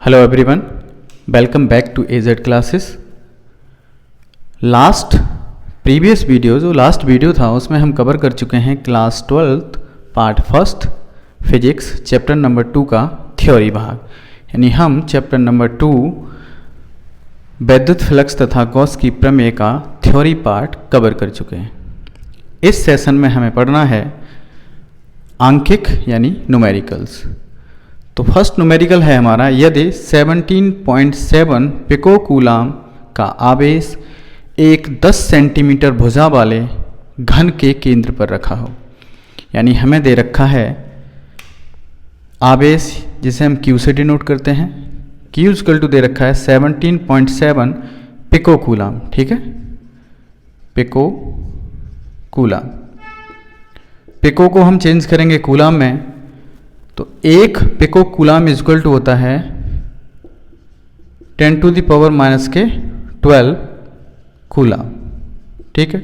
Hello everyone, welcome back to AZ classes. Previous video जो last video था उसमें हम कवर कर चुके हैं class 12th part first physics chapter number 2 का थ्योरी भाग, यानी हम चैप्टर नंबर 2 वैद्युत फ्लक्स तथा गॉस की प्रमेय का थ्योरी पार्ट कवर कर चुके हैं। इस सेशन में हमें पढ़ना है आंकिक यानी न्यूमेरिकल्स। तो फर्स्ट न्यूमेरिकल है हमारा, यदि 17.7 पिको कूलाम का आवेश एक 10 सेंटीमीटर भुजा वाले घन के केंद्र पर रखा हो, यानी हमें दे रखा है आवेश जिसे हम Q से डिनोट करते हैं। Q इक्वल टू दे रखा है 17.7 पिको कूलाम, ठीक है, पिको कूलाम। पिको को हम चेंज करेंगे कूलाम में, तो एक पिको कूलाम इक्वल टू होता है 10⁻⁻12 कूलाम, ठीक है।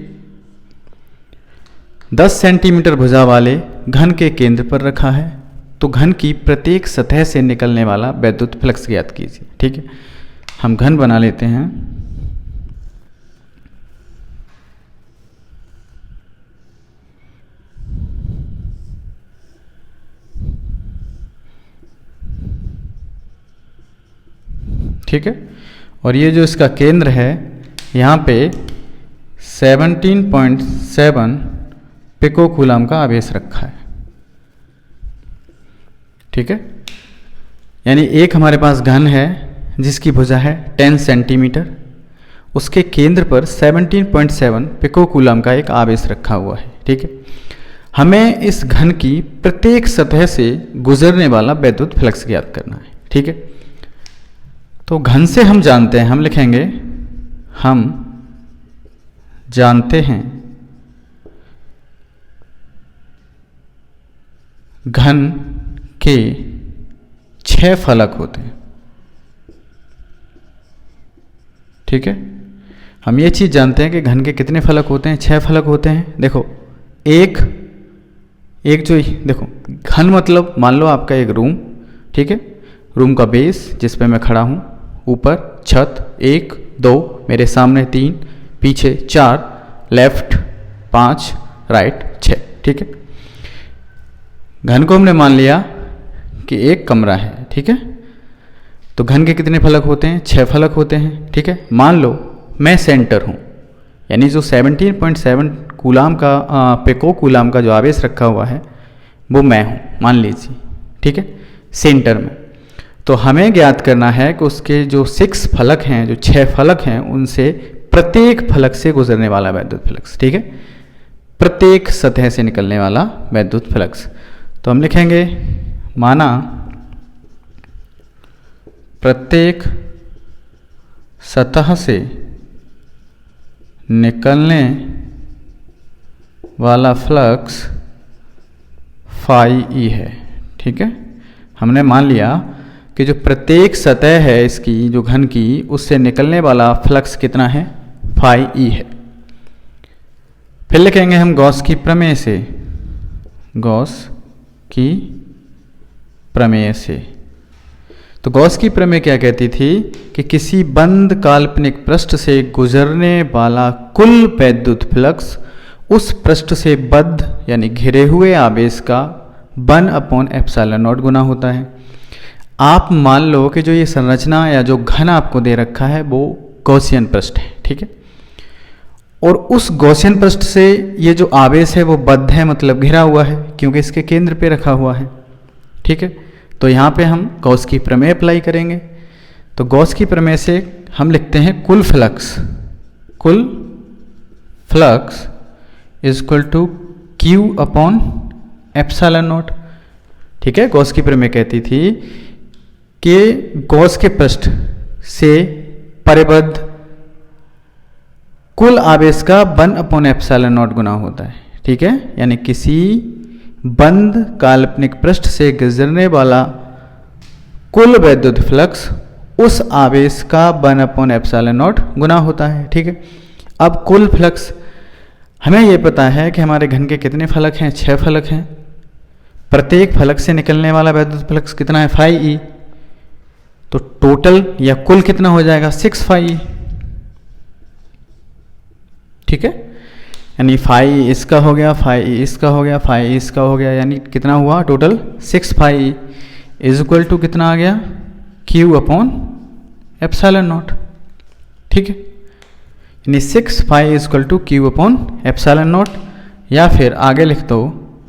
10 सेंटीमीटर भुजा वाले घन के केंद्र पर रखा है, तो घन की प्रत्येक सतह से निकलने वाला वैद्युत फ्लक्स ज्ञात कीजिए, ठीक है। हम घन बना लेते हैं। ठीक है, और ये जो इसका केंद्र है यहाँ पे 17.7 पिको कूलाम का आवेश रखा है, ठीक है। यानी एक हमारे पास घन है जिसकी भुजा है 10 सेंटीमीटर, उसके केंद्र पर 17.7 पिको कूलाम का एक आवेश रखा हुआ है, ठीक है। हमें इस घन की प्रत्येक सतह से गुजरने वाला वैद्युत फ्लक्स ज्ञात करना है, ठीक है। तो घन से हम जानते हैं, हम लिखेंगे हम जानते हैं घन के 6 फलक होते हैं, ठीक है। हम ये चीज़ जानते हैं कि घन के कितने फलक होते हैं, 6 फलक होते हैं। देखो एक जो देखो घन मतलब मान लो आपका एक रूम, ठीक है, रूम का बेस जिस पे मैं खड़ा हूँ, ऊपर छत 1 2, मेरे सामने 3, पीछे 4, लेफ्ट 5, राइट 6, ठीक है। घन को हमने मान लिया कि एक कमरा है, ठीक है। तो घन के कितने फलक होते हैं, 6 फलक होते हैं, ठीक है। मान लो मैं सेंटर हूँ, यानी जो 17.7 कूलाम का पिको कूलाम का जो आवेश रखा हुआ है वो मैं हूँ, मान लीजिए, ठीक है, सेंटर में। तो हमें ज्ञात करना है कि उसके जो 6 फलक हैं, जो 6 फलक हैं, उनसे प्रत्येक फलक से गुजरने वाला वैद्युत फ्लक्स, ठीक है, प्रत्येक सतह से निकलने वाला वैद्युत फ्लक्स। तो हम लिखेंगे माना प्रत्येक सतह से निकलने वाला फ्लक्स फाई ई है, ठीक है। हमने मान लिया कि जो प्रत्येक सतह है इसकी, जो घन की, उससे निकलने वाला फ्लक्स कितना है, फाई ई है। फिर लिखेंगे हम गॉस की प्रमेय से, गॉस की प्रमेय से। तो गॉस की प्रमेय क्या कहती थी कि किसी बंद काल्पनिक पृष्ठ से गुजरने वाला कुल वैद्युत फ्लक्स उस पृष्ठ से बद्ध यानी घिरे हुए आवेश का 1/ε0 गुना होता है। आप मान लो कि जो ये संरचना या जो घन आपको दे रखा है वो गॉसियन पृष्ठ है, ठीक है, और उस गॉसियन पृष्ठ से ये जो आवेश है वो बद्ध है, मतलब घिरा हुआ है, क्योंकि इसके केंद्र पे रखा हुआ है, ठीक है। तो यहाँ पे हम गॉस की प्रमेय अप्लाई करेंगे। तो गॉस की प्रमेय से हम लिखते हैं कुल flux is equal to Q/ε0, ठीक है। गॉस की प्रमेय कहती थी कि गॉस के पृष्ठ से परिबद्ध कुल आवेश का 1/ε0 गुना होता है, ठीक है। यानी किसी बंद काल्पनिक पृष्ठ से गुजरने वाला कुल वैद्युत फ्लक्स उस आवेश का 1/ε0 गुना होता है, ठीक है। अब कुल फ्लक्स हमें यह पता है कि हमारे घन के कितने फलक हैं, 6 फलक हैं। प्रत्येक फलक से निकलने वाला वैद्युत फ्लक्स कितना है, फाई ई। तो टोटल या कुल कितना हो जाएगा 6 फाई, ठीक है। यानी फाई इसका हो गया, फाई इसका हो गया, फाई इसका हो गया, यानी कितना हुआ total 6 phi is equal to कितना आ गया Q अपॉन एप्सिलॉन नॉट, ठीक है। यानी 6 phi is equal to Q upon epsilon not, या फिर आगे लिख दो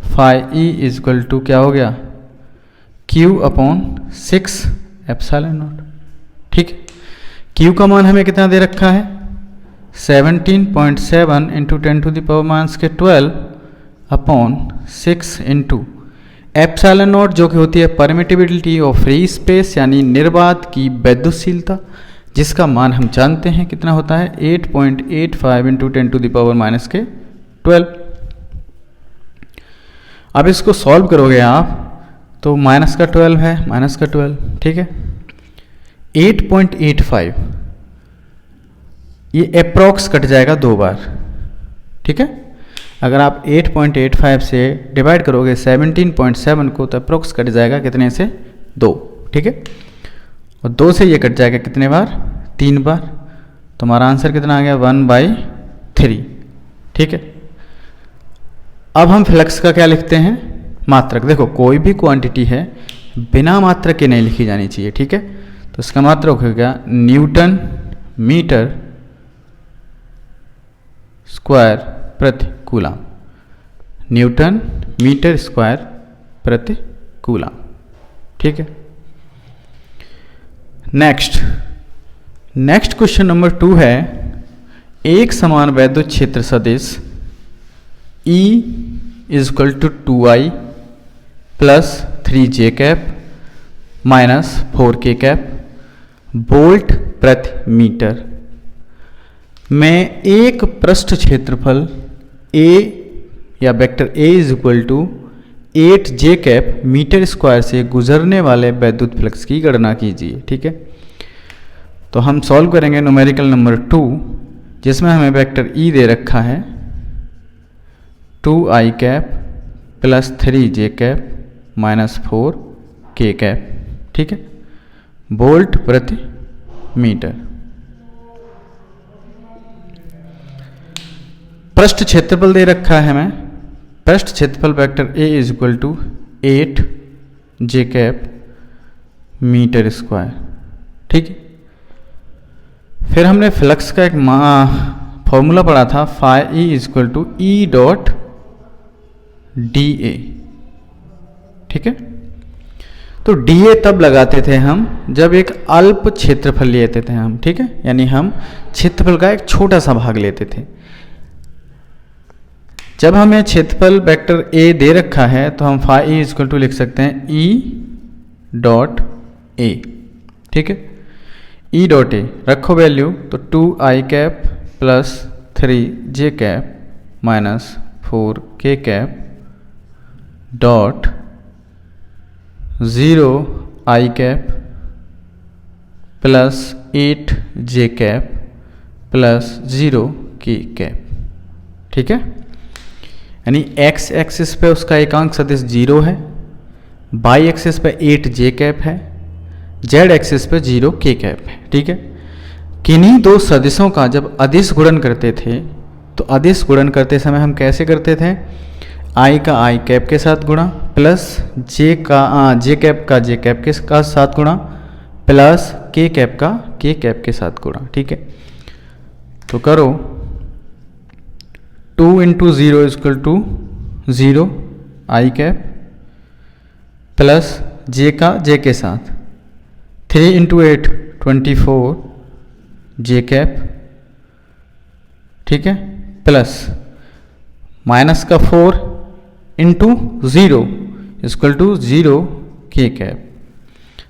phi E is equal to क्या हो गया Q अपॉन 6 एप्सिलॉन नॉट, ठीक है। Q का मान हमें कितना दे रखा है 17.7 into 10⁻12 upon 6 into epsilon not जो कि होती है परमिटिबिलिटी ऑफ फ्री स्पेस यानी निर्वात की वैद्युतशीलता, जिसका मान हम जानते हैं कितना होता है 8.85 इंटू 10⁻12। अब इसको सॉल्व करोगे आप तो माइनस का 12 है, माइनस का 12, ठीक है। 8.85 ये अप्रॉक्स कट जाएगा 2 बार, ठीक है। अगर आप 8.85 से डिवाइड करोगे 17.7 को तो अप्रॉक्स कट जाएगा कितने से 2, ठीक है। और 2 से ये कट जाएगा कितने बार 3 बार, तो हमारा आंसर कितना आ गया 1/3, ठीक है। अब हम फ्लक्स का क्या लिखते हैं मात्रक। देखो कोई भी क्वांटिटी है बिना मात्रक के नहीं लिखी जानी चाहिए, ठीक है। तो इसका मात्रक हो गया न्यूटन मीटर स्क्वायर प्रति कूलम, न्यूटन मीटर स्क्वायर प्रति कूलम, ठीक है। नेक्स्ट क्वेश्चन नंबर 2 है, एक समान वैद्युत क्षेत्र सदिश E is equal to 2I plus 3J cap minus 4K cap volt प्रति मीटर में एक पृष्ठ क्षेत्रफल A या vector A is equal to 8J cap metre square से गुजरने वाले वैद्युत फ्लक्स की गणना कीजिए, ठीक है। तो हम सॉल्व करेंगे न्यूमेरिकल नंबर 2 जिसमें हमें वेक्टर E दे रखा है 2I cap plus 3J cap minus 4K cap, ठीक है, वोल्ट प्रति मीटर। पृष्ठ क्षेत्रफल दे रखा है हमें, पृष्ठ क्षेत्रफल vector A is equal to 8J cap metre square, ठीक है। फिर हमने फ्लक्स का एक फॉर्मूला पढ़ा था phi E is equal to E dot DA, ठीक है। तो DA तब लगाते थे हम जब एक अल्प क्षेत्रफल लेते थे हम, ठीक है, यानी हम क्षेत्रफल का एक छोटा सा भाग लेते थे। जब हमें क्षेत्रफल वेक्टर A दे रखा है तो हम फाई E इक्वल टू लिख सकते हैं E डॉट A, ठीक है। E डॉट A रखो वैल्यू तो 2I cap plus 3J cap minus 4K cap dot 0I cap plus 8J cap plus 0K cap, ठीक है। यानी x एक्सिस पे उसका एकांक सदिश 0 है, y एक्सिस पे 8J कैप है, z एक्सिस पे 0K कैप है, ठीक है। किन्हीं दो सदिशों का जब अदिश गुणन करते थे तो अदिश गुणन करते समय हम कैसे करते थे, i का i कैप के साथ गुणा प्लस j कैप का j कैप के साथ गुणा प्लस k कैप का k कैप के साथ गुणा, ठीक है। तो करो 2 into 0 is equal to 0 I cap plus j का j के साथ 3 इंटू 8 24 j कैप, ठीक है, प्लस माइनस का 4 into 0 is equal to 0 K cap,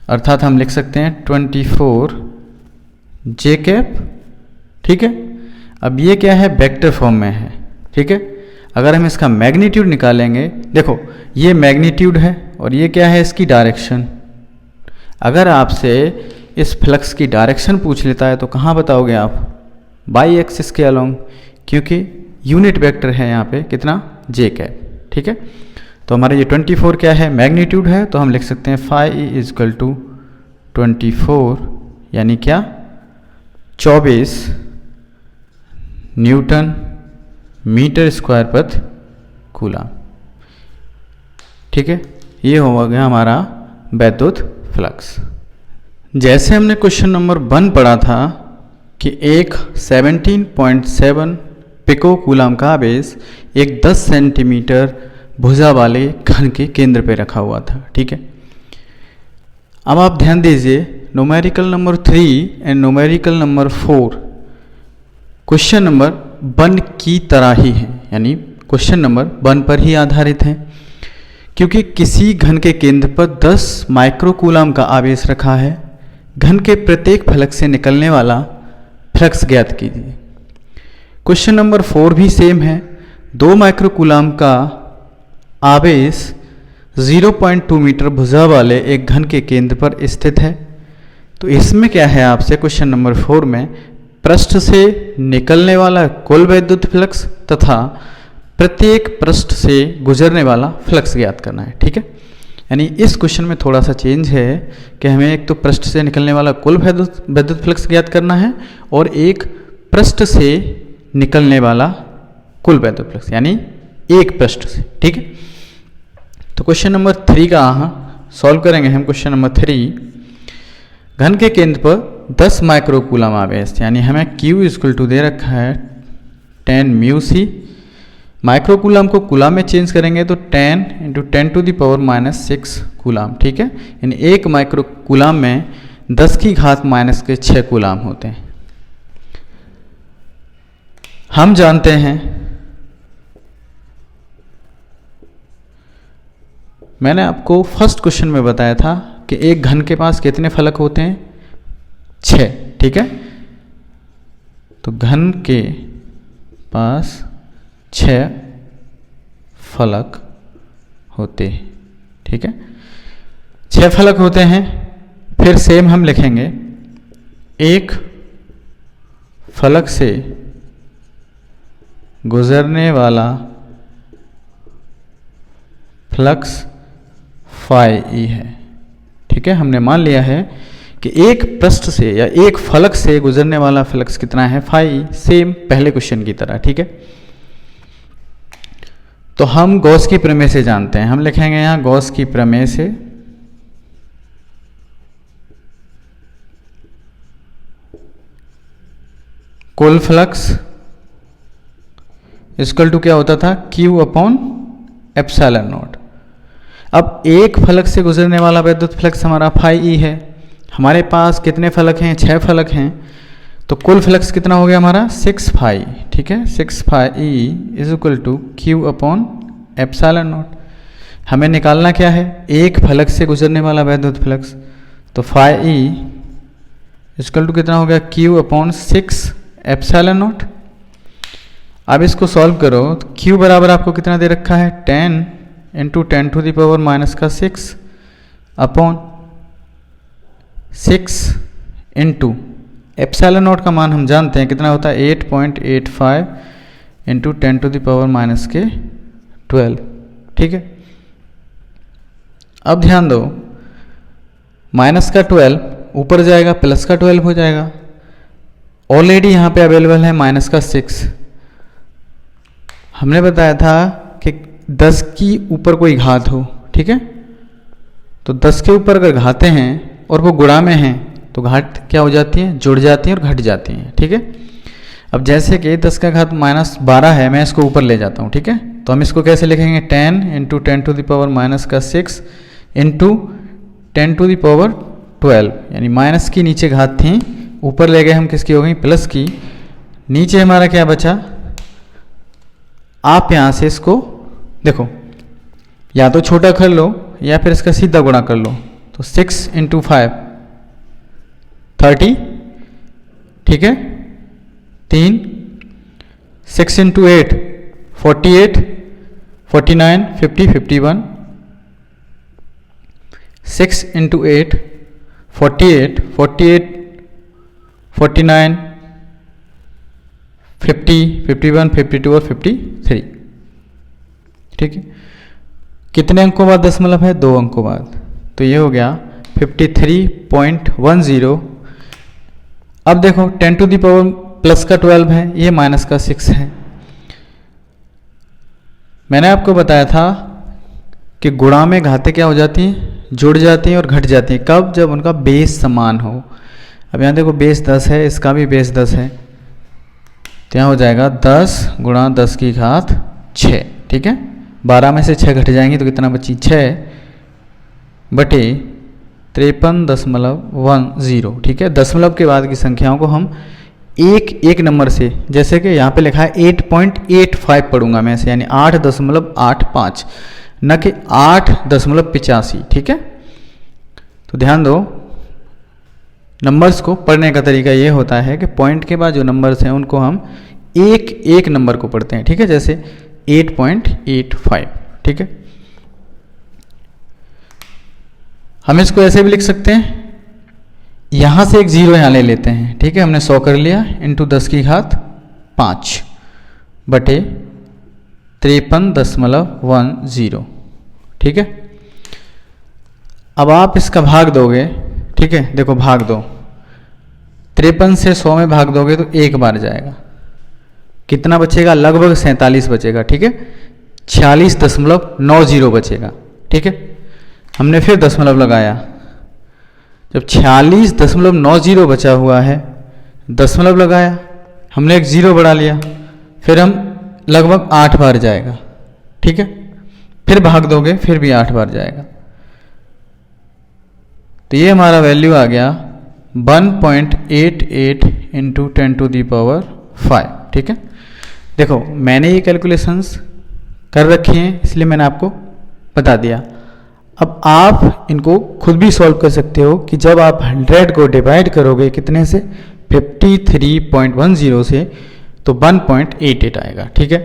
अर्थात हम लिख सकते हैं 24 J कैप, ठीक है। अब ये क्या है वेक्टर फॉर्म में है, ठीक है। अगर हम इसका मैग्नीट्यूड निकालेंगे, देखो ये मैग्नीट्यूड है और ये क्या है इसकी डायरेक्शन। अगर आपसे इस फ्लक्स की डायरेक्शन पूछ लेता है तो कहाँ बताओगे आप, बाई एक्सिस के अलोंग, क्योंकि यूनिट वेक्टर है यहाँ पे कितना J कैप, ठीक है। तो हमारा ये 24 क्या है मैग्नीट्यूड है, तो हम लिख सकते हैं फाई E इजक्वल टू 24 यानी क्या 24 न्यूटन मीटर स्क्वायर पर कूलम। ठीक है, ये हो गया हमारा वैद्युत फ्लक्स। जैसे हमने क्वेश्चन नंबर 1 पढ़ा था कि एक 17.7 पिको कूलम का आवेश एक 10 सेंटीमीटर भुजा वाले घन के केंद्र पे रखा हुआ था। ठीक है, अब आप ध्यान दीजिए numerical number 3 and numerical number 4 question number 1 की तरह ही है, यानी क्वेश्चन नंबर 1 पर ही आधारित है, क्योंकि किसी घन के केंद्र पर 10 माइक्रोकूलम का आवेश रखा है। घन के प्रत्येक फलक से निकलने वाला फ्लक्स ज्ञात कीजिए। क्वेश्चन नंबर 4 भी सेम है। 2 माइक्रोकूलम का आवेश 0.2 मीटर भुजा वाले एक घन के केंद्र पर स्थित है। तो इसमें क्या है आपसे क्वेश्चन नंबर 4 में पृष्ठ से निकलने वाला कुल वैद्युत फ्लक्स तथा प्रत्येक पृष्ठ से गुजरने वाला फ्लक्स ज्ञात करना है। ठीक है, यानी इस क्वेश्चन में थोड़ा सा चेंज है कि हमें एक तो पृष्ठ से निकलने वाला कुल वैद्युत फ्लक्स ज्ञात करना है और एक पृष्ठ से निकलने वाला कुल वैद्युत फ्लक्स, यानी एक पृष्ठ से। ठीक है, तो क्वेश्चन नंबर 3 का सॉल्व करेंगे हम। क्वेश्चन नंबर 3, घन के केंद्र पर 10 माइक्रोकूलम आवेश, यानी हमें Q इक्वल टू दे रखा है 10 म्यू सी। माइक्रोकूलम को कूलम में चेंज करेंगे तो 10 × 10⁻⁻6 कूलम। ठीक है, यानी एक माइक्रोकूलम में 10⁻⁻6 कूलम होते हैं। हम जानते हैं, मैंने आपको फर्स्ट क्वेश्चन में बताया था कि एक घन के पास कितने फलक होते हैं, 6। ठीक है, तो घन के पास 6 फलक होते हैं। ठीक है, 6 फलक होते हैं। फिर सेम हम लिखेंगे, एक फलक से गुजरने वाला फ्लक्स φe है। ठीक है, हमने मान लिया है कि एक पृष्ठ से या एक फलक से गुजरने वाला फ्लक्स कितना है, φe, सेम पहले क्वेश्चन की तरह। ठीक है, तो हम गॉस की प्रमेय से जानते हैं। हम लिखेंगे यहां गॉस की प्रमेय से कुल फ्लक्स इक्वल टू क्या होता था, Q/ε0। अब एक फलक से गुजरने वाला वैद्युत फ्लक्स हमारा φe है। हमारे पास कितने फलक हैं, 6 फलक हैं, तो कुल फ्लक्स कितना हो गया हमारा 6φ। ठीक है, 6φe = Q/ε0। हमें निकालना क्या है, एक फलक से गुजरने वाला वैद्युत फ्लक्स, तो φe = कितना हो गया, Q/6ε0। अब इसको सॉल्व करो तो Q बराबर आपको कितना दे रखा है, 10 × 10⁻⁻6 अपॉन 6 इंटू ε0 का मान हम जानते हैं कितना होता है, 8.85 × 10⁻⁻12। ठीक है, अब ध्यान दो, माइनस का 12 ऊपर जाएगा, प्लस का 12 हो जाएगा। ऑलरेडी यहाँ पे अवेलेबल है माइनस का 6। हमने बताया था कि 10 की ऊपर कोई घात हो। ठीक है, तो 10 के ऊपर अगर घाते हैं और वो गुणा में हैं तो घात क्या हो जाती है, जुड़ जाती हैं और घट जाती हैं। ठीक है, अब जैसे कि 10 का घात -12 है, मैं इसको ऊपर ले जाता हूँ। ठीक है, तो हम इसको कैसे लिखेंगे, 10 × 10⁻⁻6 इंटू 10⁻12, यानी माइनस की नीचे घात थी, ऊपर ले गए हम किसकी हो गई, प्लस की। नीचे हमारा क्या बचा, आप यहाँ से इसको देखो, या तो छोटा कर लो या फिर इसका सीधा गुणा कर लो। तो 6 × 5 30। ठीक है, 3, 6 × 8 48, 49, 50, 51, 6 × 8 48, 48, 49, 50, 51, 52 और 53। ठीक है, कितने अंकों बाद दशमलव है, 2 अंकों बाद, तो ये हो गया 53.10। अब देखो 10 टू दी पावर प्लस का 12 है, ये माइनस का 6 है। मैंने आपको बताया था कि गुणा में घातें क्या हो जाती हैं, जुड़ जाती हैं और घट जाती हैं। कब? जब उनका बेस समान हो। अब यहाँ देखो बेस 10 है, इसका भी बेस 10 है, तो यहाँ हो जाएगा 10 गुणा 10 की घात 6। ठीक है, 12 में से 6 घट जाएंगी तो कितना बची? 6 बटे 53.10। ठीक है, दशमलव के बाद की संख्याओं को हम एक एक नंबर से, जैसे कि यहाँ पे लिखा है 8.85 पढ़ूंगा मैं ऐसे, यानी 8.85, न कि 8.85। ठीक है, तो ध्यान दो, नंबर्स को पढ़ने का तरीका ये होता है कि पॉइंट के बाद जो नंबर्स हैं उनको हम एक एक नंबर को पढ़ते हैं। ठीक है, जैसे 8.85। ठीक है, हम इसको ऐसे भी लिख सकते हैं, यहाँ से एक जीरो यहाँ ले लेते हैं। ठीक है, हमने 100 कर लिया, इंटू 10 की घात 5 बटे 53.10। ठीक है, अब आप इसका भाग दोगे। ठीक है, देखो भाग दो, 53 से 100 में भाग दोगे तो एक बार जाएगा, कितना बचेगा? लगभग 47 बचेगा। ठीक है, 46.90 बचेगा। ठीक है, हमने फिर दशमलव लगाया, जब 46.90 बचा हुआ है, दशमलव लगाया, हमने एक जीरो बढ़ा लिया, फिर हम लगभग 8 बार जाएगा। ठीक है, फिर भाग दोगे, फिर भी 8 बार जाएगा, तो ये हमारा वैल्यू आ गया 1.88 इंटू 10 टू दी पावर 5। ठीक है, देखो मैंने ये कैलकुलेशंस कर रखी हैं, इसलिए मैंने आपको बता दिया। अब आप इनको खुद भी सॉल्व कर सकते हो कि जब आप 100 को डिवाइड करोगे कितने से? 53.10 से, तो 1.88 आएगा। ठीक है,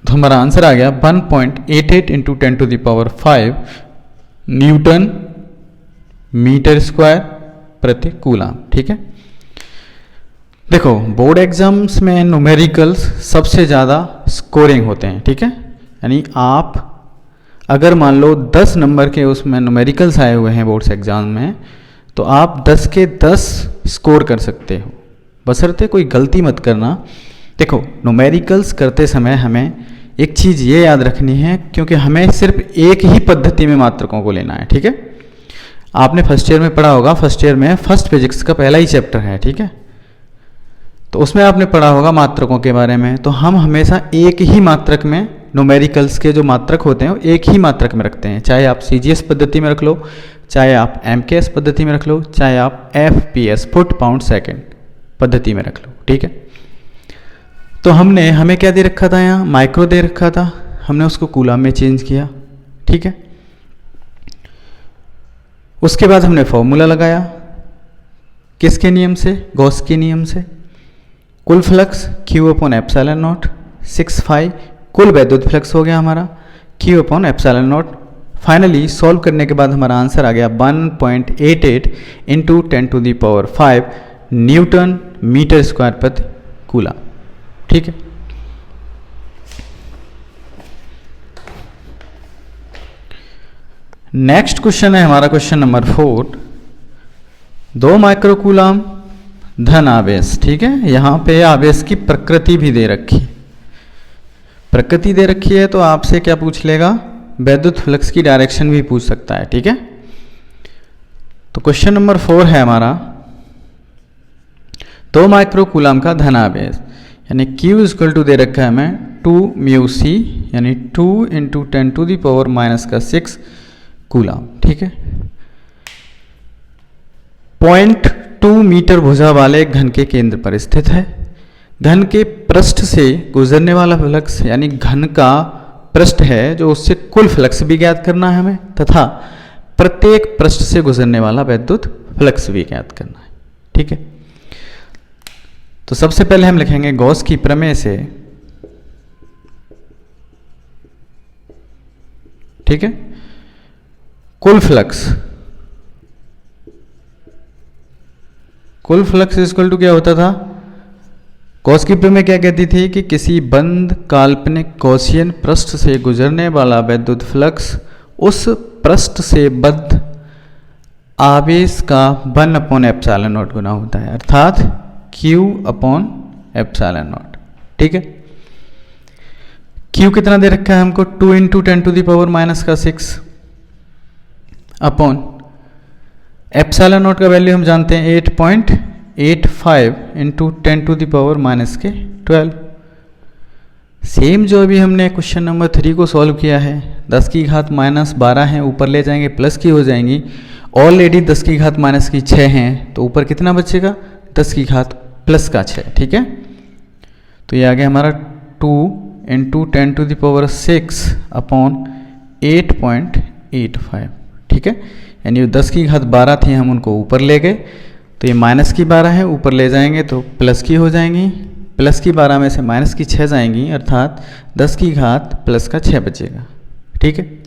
तो हमारा आंसर आ गया 1.88 into 10 to the power 5 newton metre square प्रति कूलम। ठीक है, देखो बोर्ड एग्जाम्स में न्यूमेरिकल्स सबसे ज़्यादा स्कोरिंग होते हैं। ठीक है, यानी आप अगर मान लो 10 नंबर के उसमें न्यूमेरिकल्स आए हुए हैं बोर्ड्स एग्जाम में, तो आप 10 के 10 स्कोर कर सकते हो, बशर्ते कोई गलती मत करना। देखो न्यूमेरिकल्स करते समय हमें एक चीज़ ये याद रखनी है, क्योंकि हमें सिर्फ एक ही पद्धति में मात्रकों को लेना है। ठीक है, आपने फर्स्ट ईयर में पढ़ा होगा, फर्स्ट ईयर में फर्स्ट फिजिक्स का पहला ही चैप्टर है। ठीक है, तो उसमें आपने पढ़ा होगा मात्रकों के बारे में। तो हम हमेशा एक ही मात्रक में, न्यूमेरिकल्स के जो मात्रक होते हैं वो एक ही मात्रक में रखते हैं, चाहे आप CGS पद्धति में रख लो, चाहे आप MKS पद्धति में रख लो, चाहे आप FPS फुट पाउंड सेकेंड पद्धति में रख लो। ठीक है, तो हमें क्या दे रखा था? यहाँ माइक्रो दे रखा था, हमने उसको कूलम में चेंज किया। ठीक है, उसके बाद हमने फॉर्मूला लगाया, किसके नियम से? गॉस के नियम से। कुल फ्लक्स Q/ε0 6π, कुल वैद्युत फ्लक्स हो गया हमारा Q/ε0। फाइनली सॉल्व करने के बाद हमारा आंसर आ गया 1.88 into 10 to the power 5 newton metre square प्रति कूलम। ठीक है, नेक्स्ट क्वेश्चन है हमारा क्वेश्चन नंबर 4। 2 माइक्रोकूलम धन आवेश। ठीक है, यहाँ पे आवेश की प्रकृति भी दे रखी है, प्रकृति दे रखी है, तो आपसे क्या पूछ लेगा? वैद्युत फ्लक्स की डायरेक्शन भी पूछ सकता है। ठीक है, तो क्वेश्चन नंबर 4 है हमारा 2 माइक्रोकूलम का धन आवेश, यानी Q इक्वल टू दे रखा है हमें 2μc, यानी 2 into 10 to the power -6 coulomb. ठीक है, 0.2 मीटर भुजा वाले घन के केंद्र पर स्थित है। घन के पृष्ठ से गुजरने वाला फ्लक्स, यानी घन का पृष्ठ है जो, उससे कुल फ्लक्स भी ज्ञात करना है हमें, तथा प्रत्येक पृष्ठ से गुजरने वाला वैद्युत फ्लक्स भी ज्ञात करना है। ठीक है, तो सबसे पहले हम लिखेंगे गॉस की प्रमेय से। ठीक है, कुल फ्लक्स इक्वल टू क्या होता था? गॉस की प्रमेय क्या कहती थी कि किसी बंद काल्पनिक गॉसियन पृष्ठ से गुजरने वाला वैद्युत फ्लक्स उस पृष्ठ से बद्ध आवेश का 1/ε0 गुना होता है, अर्थात Q/ε0। ठीक है, Q कितना दे रखा है हमको, 2 × 10⁻⁻⁶ अपॉन ε0 का वैल्यू हम जानते हैं 8.85 × 10⁻⁻12। सेम जो अभी हमने क्वेश्चन नंबर 3 को सॉल्व किया है, 10 की घात -12 है, ऊपर ले जाएंगे प्लस की हो जाएंगी। ऑलरेडी 10 की घात -6 हैं, तो ऊपर कितना बचेगा, 10 की घात +6। ठीक है, तो ये आ गया हमारा 2 × 10⁻⁶ अपॉन 8.85। ठीक है, यानी 10 की घात 12 थी, हम उनको ऊपर ले गए, तो ये माइनस की 12 है, ऊपर ले जाएंगे तो प्लस की हो जाएंगी। प्लस की 12 में से माइनस की 6 जाएंगी, अर्थात 10 की घात +6 बचेगा। ठीक है,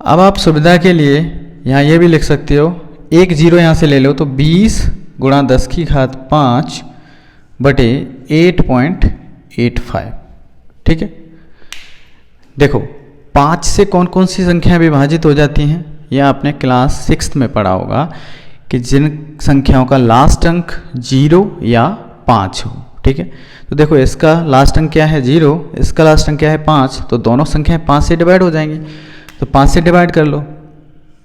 अब आप सुविधा के लिए यहाँ ये भी लिख सकते हो, एक जीरो यहाँ से ले लो तो 20 × 10 की घात 5 बटे 8.85। ठीक है, देखो 5 से कौन कौन सी संख्याएं विभाजित हो जाती हैं, यह आपने क्लास 6 में पढ़ा होगा कि जिन संख्याओं का लास्ट अंक 0 या 5 हो। ठीक है, तो देखो इसका लास्ट अंक क्या है 0, इसका लास्ट अंक क्या है 5, तो दोनों संख्याएं 5 से डिवाइड हो जाएंगी। तो 5 से डिवाइड कर लो,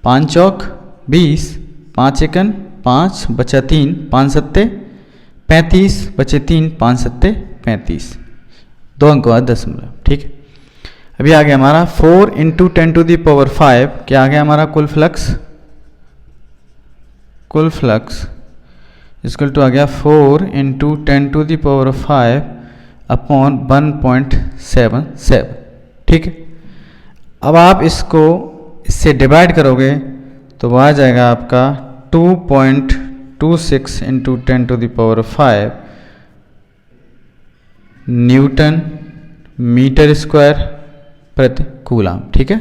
5 चौक 20, 5 एकन 5 बचा 3, 5 सत्ते 35 बचे 3, 5 सत्ते 35, 2 अंक बाद दशमलव। ठीक है, अभी आ गया हमारा 4 × 10⁵ क्या आ गया हमारा कुल फ्लक्स इक्वल टू आ गया 4 × 10⁵ अपॉन 1.77। ठीक है, अब आप इसको इससे डिवाइड करोगे तो आ जाएगा आपका 2.26 × 10⁵ न्यूटन मीटर स्क्वायर प्रति कूलम। ठीक है,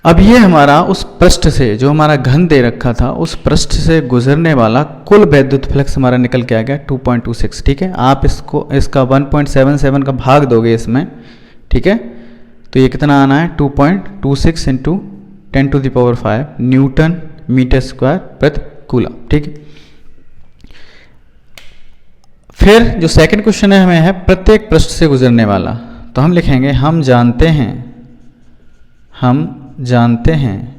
अब ये हमारा उस पृष्ठ से जो हमारा घन दे रखा था, उस पृष्ठ से गुजरने वाला कुल वैद्युत फ्लक्स हमारा निकल के आ गया 2.26। ठीक है, आप इसका 1.77 का भाग दोगे इसमें। ठीक है, तो ये कितना आना है 2.26 × 10⁵ न्यूटन मीटर स्क्वायर प्रति कूलम। ठीक है, फिर जो सेकंड क्वेश्चन है हमें है प्रत्येक पृष्ठ से गुजरने वाला, तो हम लिखेंगे हम जानते हैं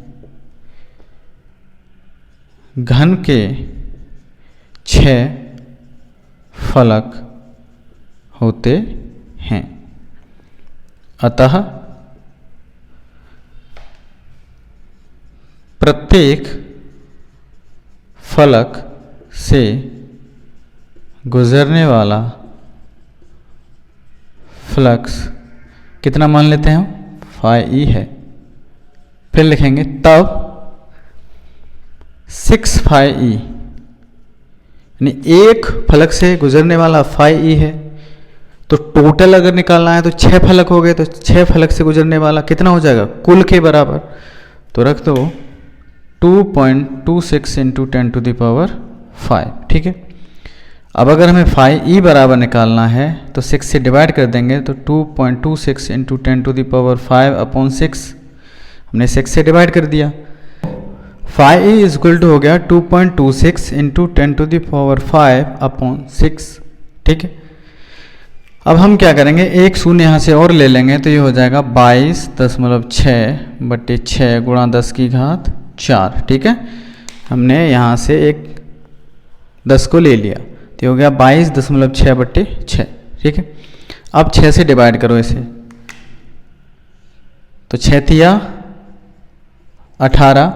घन के 6 फलक होते हैं, अतः प्रत्येक फलक से गुजरने वाला फ्लक्स कितना मान लेते हैं हम, φe है। फिर लिखेंगे तब 6φe, यानी एक फलक से गुजरने वाला φe है, तो टोटल अगर निकालना है तो 6 फलक हो गए, तो 6 फलक से गुजरने वाला कितना हो जाएगा कुल के बराबर, तो रख दो 2.26 × 10⁵। ठीक है, अब अगर हमें φe बराबर निकालना है तो 6 से डिवाइड कर देंगे, तो 2.26 × 10⁵ अपॉन 6, हमने 6 से डिवाइड कर दिया। φe इक्वल टू हो गया 2.26 × 10⁵ अपॉन 6। ठीक है, अब हम क्या करेंगे, एक शून्य यहाँ से और ले लेंगे, तो ये हो जाएगा 22.6 बटे 6 गुणा 10 की घात 4। ठीक है, हमने यहाँ से एक 10 को ले लिया, तो हो गया 22.6 बटे 6। ठीक है, अब 6 से डिवाइड करो इसे, तो 6 तिया 18,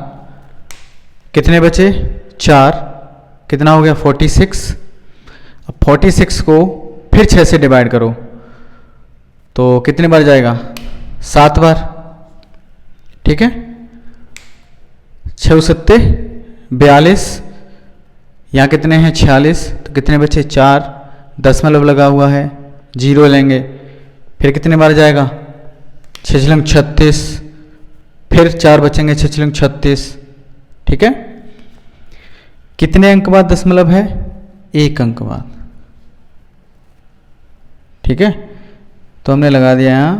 कितने बचे 4, कितना हो गया 46। अब 46 को फिर 6 से डिवाइड करो तो कितने बार जाएगा 7 बार। ठीक है, 6 सत्ते 42, यहाँ कितने हैं 46, तो कितने बचे 4, दशमलव लगा हुआ है 0 लेंगे, फिर कितने बार जाएगा 6 36, फिर 4 बचेंगे 6 36। ठीक है, कितने अंक बाद दशमलव है 1 अंक बाद। ठीक है, तो हमने लगा दिया यहाँ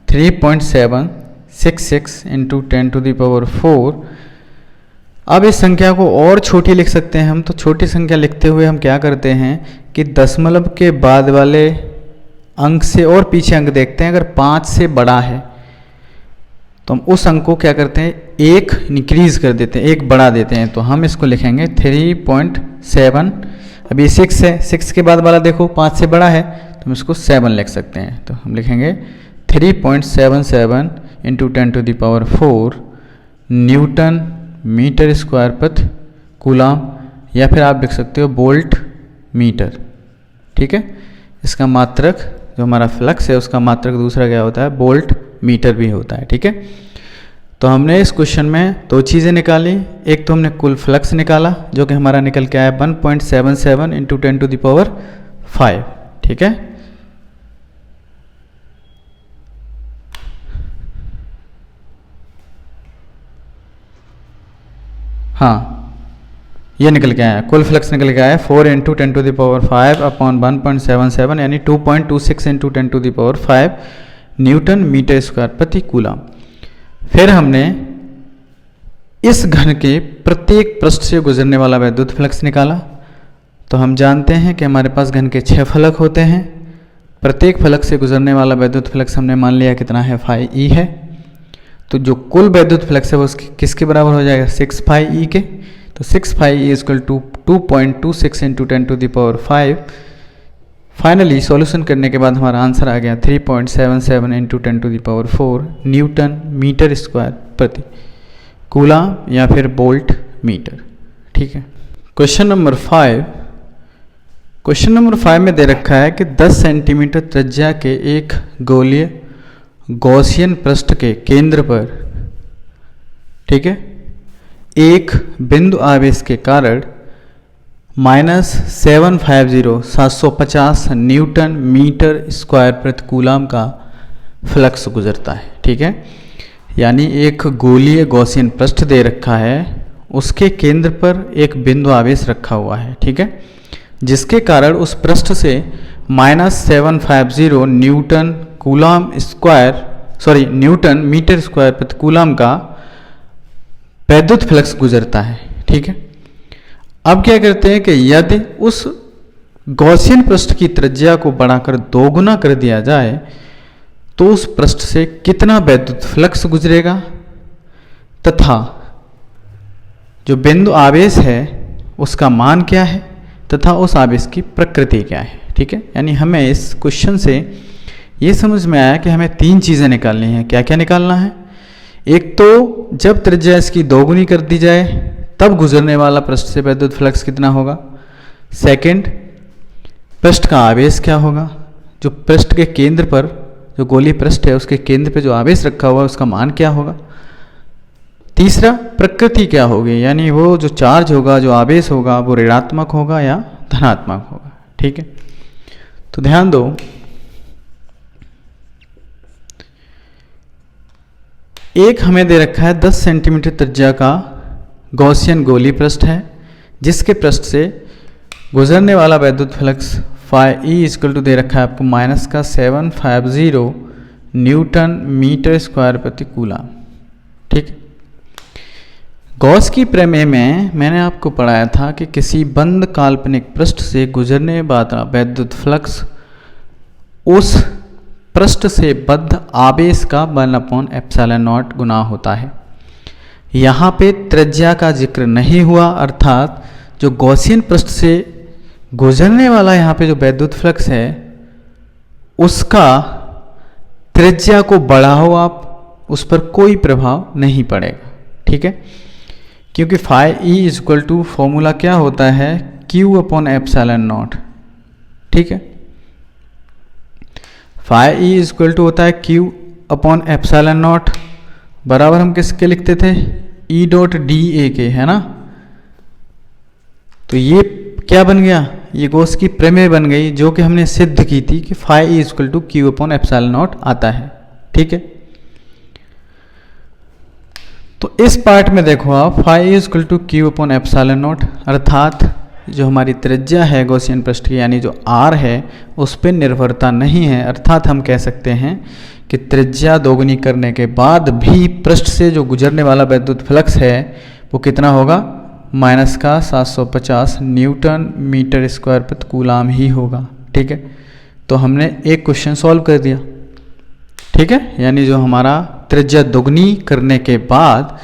3.76 66 इंटू 10⁴। अब इस संख्या को और छोटी लिख सकते हैं हम। तो छोटी संख्या लिखते हुए हम क्या करते हैं कि दशमलव के बाद वाले अंक से और पीछे अंक देखते हैं। अगर 5 से बड़ा है तो हम उस अंक को क्या करते हैं, एक इंक्रीज कर देते हैं, एक बढ़ा देते हैं। तो हम इसको लिखेंगे 3.7। अभी 6 है, 6 के बाद वाला देखो 5 से बड़ा है तो हम इसको 7 लिख सकते हैं। तो हम लिखेंगे 3.77 इंटू 10⁴ न्यूटन मीटर स्क्वायर प्रति कूलाम, या फिर आप लिख सकते हो वोल्ट मीटर। ठीक है, इसका मात्रक जो हमारा फ्लक्स है उसका मात्रक दूसरा क्या होता है, वोल्ट मीटर भी होता है। ठीक है, तो हमने इस क्वेश्चन में दो चीज़ें निकाली। एक तो हमने कुल फ्लक्स निकाला जो कि हमारा निकल के आया 1.77 इंटू 10⁵। ठीक है, हाँ, ये निकल के आया, कुल फ्लक्स निकल के आया 4 इंटू 10⁵ अपॉन 1.77 यानी 2.26 इंटू 10⁵ न्यूटन मीटर स्क्वायर प्रति कूलाम। फिर हमने इस घन के प्रत्येक पृष्ठ से गुजरने वाला वैद्युत फ्लक्स निकाला। तो हम जानते हैं कि हमारे पास घन के 6 फलक होते हैं। प्रत्येक फलक से गुजरने वाला वैद्युत फ्लक्स हमने मान लिया कितना है, φe है। तो जो कुल वैद्युत फ्लक्स है वो किसके बराबर हो जाएगा, 6φe के। तो 6φe equal to 2.26 into 10⁵। Finally solution करने के बाद हमारा आंसर आ गया 3.77 इंटू 10⁴ न्यूटन मीटर स्क्वायर प्रति कूलाम या फिर वोल्ट मीटर। ठीक है, क्वेश्चन नंबर 5। क्वेश्चन नंबर 5 में दे रखा है कि 10 सेंटीमीटर त्रिज्या के एक गोलीय गॉसियन पृष्ठ के केंद्र पर, ठीक है, एक बिंदु आवेश के कारण -750 न्यूटन मीटर स्क्वायर प्रति कूलाम का फ्लक्स गुजरता है। ठीक है, यानी एक गोलीय गॉसियन पृष्ठ दे रखा है, उसके केंद्र पर एक बिंदु आवेश रखा हुआ है। ठीक है, जिसके कारण उस पृष्ठ से -750 न्यूटन मीटर स्क्वायर प्रति कूलाम का वैद्युत फ्लक्स गुजरता है। ठीक है, अब क्या करते हैं कि यदि उस गॉसियन पृष्ठ की त्रिज्या को बढ़ाकर 2 गुना कर दिया जाए तो उस पृष्ठ से कितना वैद्युत फ्लक्स गुजरेगा तथा जो बिंदु आवेश है उसका मान क्या है तथा उस आवेश की प्रकृति क्या है। ठीक है, यानी हमें इस क्वेश्चन से ये समझ में आया कि हमें 3 चीज़ें निकालनी है। क्या क्या निकालना है, एक तो जब त्रिज्या इसकी 2 गुनी कर दी जाए तब गुजरने वाला पृष्ठ से वैद्युत फ्लक्स कितना होगा। सेकंड, पृष्ठ का आवेश क्या होगा, जो पृष्ठ के केंद्र पर, जो गोलीय पृष्ठ है उसके केंद्र पर जो आवेश रखा हुआ है उसका मान क्या होगा। तीसरा, प्रकृति क्या होगी, यानी वो जो चार्ज होगा, जो आवेश होगा वो ऋणात्मक होगा या धनात्मक होगा। ठीक है, तो ध्यान दो, एक हमें दे रखा है 10 सेंटीमीटर त्रिज्या का गॉसियन गोलीय पृष्ठ है जिसके पृष्ठ से गुजरने वाला वैद्युत फ्लक्स φe इक्वल टू दे रखा है आपको -750 न्यूटन मीटर स्क्वायर प्रति कूलाम। ठीक है, गॉस की प्रमेय में मैंने आपको पढ़ाया था कि किसी बंद काल्पनिक पृष्ठ से गुजरने वाला वैद्युत फ्लक्स उस पृष्ठ से बद्ध आवेश का 1/ε0 गुना होता है। यहाँ पे त्रिज्या का जिक्र नहीं हुआ, अर्थात जो गॉसियन पृष्ठ से गुजरने वाला यहाँ पे जो वैद्युत फ्लक्स है उसका त्रिज्या को बढ़ाओ आप, उस पर कोई प्रभाव नहीं पड़ेगा। ठीक है, क्योंकि φe इक्वल टू फॉर्मूला क्या होता है, Q/ε0। ठीक है, φe इक्वल टू होता है Q/ε0 बराबर हम किसके लिखते थे, E.dA के, है ना। तो ये क्या बन गया, ये गॉस की प्रमेय बन गई जो कि हमने सिद्ध की थी कि φe इक्वल टू Q/ε0 आता है। ठीक है, तो इस पार्ट में देखो आप, φe इक्वल टू Q/ε0 अर्थात जो हमारी त्रिज्या है गॉसियन पृष्ठ की, यानी जो r है उस पर निर्भरता नहीं है। अर्थात हम कह सकते हैं कि त्रिज्या दोगुनी करने के बाद भी पृष्ठ से जो गुजरने वाला वैद्युत फ्लक्स है वो कितना होगा, माइनस का 750 न्यूटन मीटर स्क्वायर प्रति कूलाम ही होगा। ठीक है, तो हमने एक क्वेश्चन सॉल्व कर दिया। ठीक है, यानी जो हमारा त्रिज्या दोगुनी करने के बाद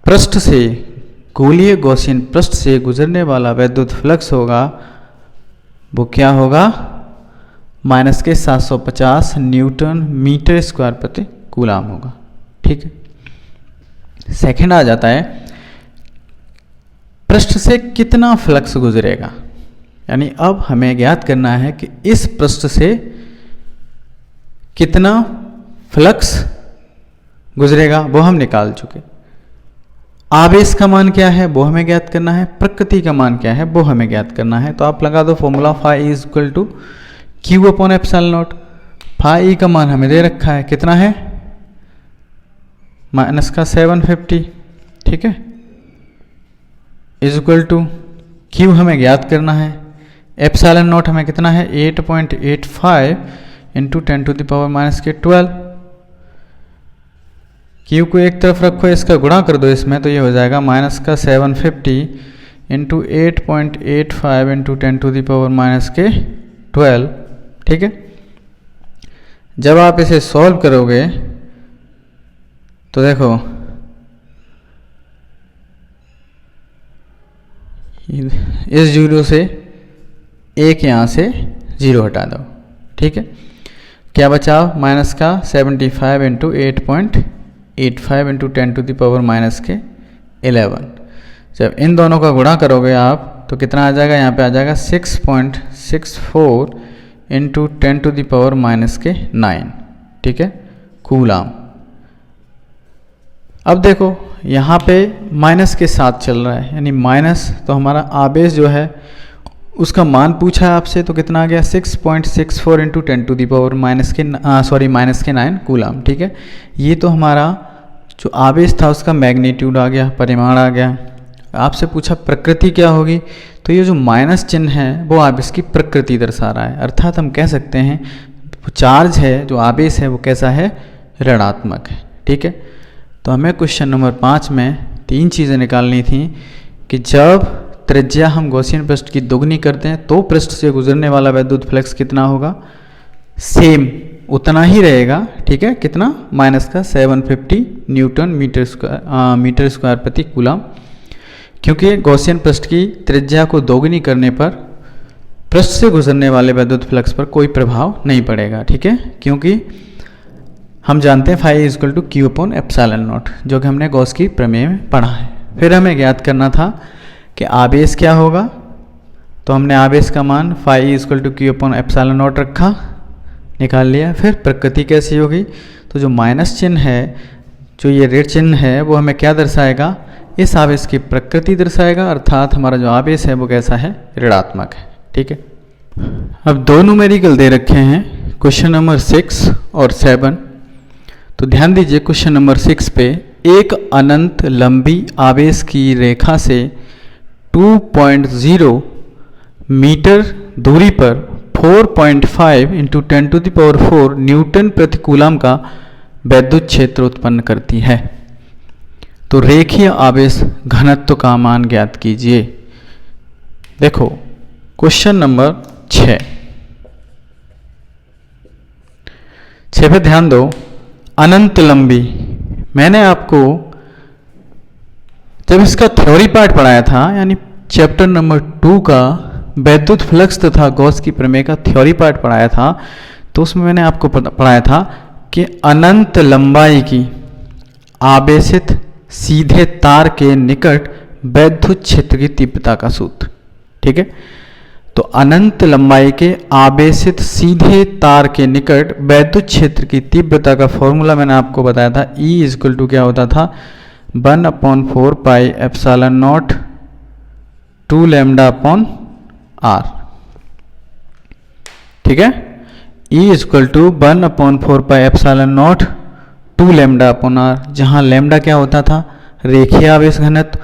पृष्ठ से, गोलीय गॉसियन पृष्ठ से गुजरने वाला वैद्युत फ्लक्स होगा वो क्या होगा, माइनस के 750 न्यूटन मीटर स्क्वायर प्रति कूलाम होगा। ठीक है, सेकंड आ जाता है पृष्ठ से कितना फ्लक्स गुजरेगा। यानी अब हमें ज्ञात करना है कि इस पृष्ठ से कितना फ्लक्स गुजरेगा, वो हम निकाल चुके। आवेश का मान क्या है वो हमें ज्ञात करना है, प्रकृति का मान क्या है वो हमें ज्ञात करना है। तो आप लगा दो formula phi is equal to Q upon epsilon not. Phi का मान हमें दे रखा है, कितना है, माइनस का 750। ठीक है, इज इक्वल टू क्यू हमें ज्ञात करना है, एप्सिलॉन नॉट हमें कितना है 8.85 into 10 to the power minus के 12। क्यू को एक तरफ रखो, इसका गुणा कर दो इसमें, तो ये हो जाएगा माइनस का 750 into 8.85 into 10 to the power minus के 12। ठीक है, जब आप इसे सॉल्व करोगे तो देखो इस जीरो से एक यहाँ से जीरो हटा दो। ठीक है, क्या बचा, माइनस का 75 into 8.85 into 10 to the power minus के 11। जब इन दोनों का गुणा करोगे आप तो कितना आ जाएगा, यहाँ पे आ जाएगा 6.64 into 10 to the power minus के 9। ठीक है, कूलाम। अब देखो यहाँ पे माइनस के साथ चल रहा है, यानी माइनस, तो हमारा आवेश जो है उसका मान पूछा है आपसे, तो कितना आ गया 6.64 into 10 to the power minus के माइनस के 9 कूलाम। ठीक है, ये तो हमारा जो आवेश था उसका मैग्नीट्यूड आ गया, परिमाण आ गया। आपसे पूछा प्रकृति क्या होगी, तो ये जो माइनस चिन्ह है वो आवेश की प्रकृति दर्शा रहा है। अर्थात हम कह सकते हैं चार्ज है, जो आवेश है वो कैसा है, ऋणात्मक है। ठीक है, तो हमें क्वेश्चन नंबर 5 में 3 चीज़ें निकालनी थी कि जब त्रिज्या हम गॉसियन पृष्ठ की दोगुनी करते हैं तो पृष्ठ से गुजरने वाला वैद्युत फ्लक्स कितना होगा, सेम उतना ही रहेगा। ठीक है, कितना, माइनस का 750 न्यूटन मीटर स्क्वायर प्रति कूलाम, क्योंकि गॉसियन पृष्ठ की त्रिज्या को दोगुनी करने पर पृष्ठ से गुजरने वाले वैद्युत फ्लक्स पर कोई प्रभाव नहीं पड़ेगा। ठीक है, क्योंकि हम जानते हैं phi is equal to Q upon epsilon not, जो कि हमने गॉस की प्रमेय में पढ़ा है। फिर हमें ज्ञात करना था कि आवेश क्या होगा, तो हमने आवेश का मान phi is equal to Q upon epsilon not रखा, निकाल लिया। फिर प्रकृति कैसी होगी, तो जो माइनस चिन्ह है, जो ये ऋण चिन्ह है, वो हमें क्या दर्शाएगा, इस आवेश की प्रकृति दर्शाएगा, अर्थात हमारा जो आवेश है वो कैसा है, ऋणात्मक है। ठीक है, अब दो न्यूमेरिकल दे रखे हैं, क्वेश्चन नंबर 6 और 7। तो ध्यान दीजिए, क्वेश्चन नंबर 6 पे एक अनंत लंबी आवेश की रेखा से 2.0 मीटर दूरी पर 4.5 into 10 to the power 4 newton प्रति कूलाम का वैद्युत क्षेत्र उत्पन्न करती है। तो रेखीय आवेश घनत्व का मान ज्ञात कीजिए। देखो क्वेश्चन नंबर 6 पे ध्यान दो, अनंत लंबी। मैंने आपको जब इसका थ्योरी पार्ट पढ़ाया था, यानी चैप्टर नंबर 2 का वैद्युत फ्लक्स तथा गॉस की प्रमेय का थ्योरी पार्ट पढ़ाया था, तो उसमें मैंने आपको पढ़ाया था कि अनंत लंबाई की आवेशित सीधे तार के निकट वैद्युत क्षेत्र की तीव्रता का सूत्र। ठीक है, तो अनंत लंबाई के आवेशित सीधे तार के निकट वैद्युत क्षेत्र की तीव्रता का फॉर्मूला मैंने आपको बताया था, E इज इक्वल टू क्या होता था, 1/4 pi epsilon not 2 lambda upon R। ठीक है, E is equal to 1/4 pi epsilon not 2 lambda upon R, जहाँ लैम्डा क्या होता था, रेखीय आवेश घनत्व,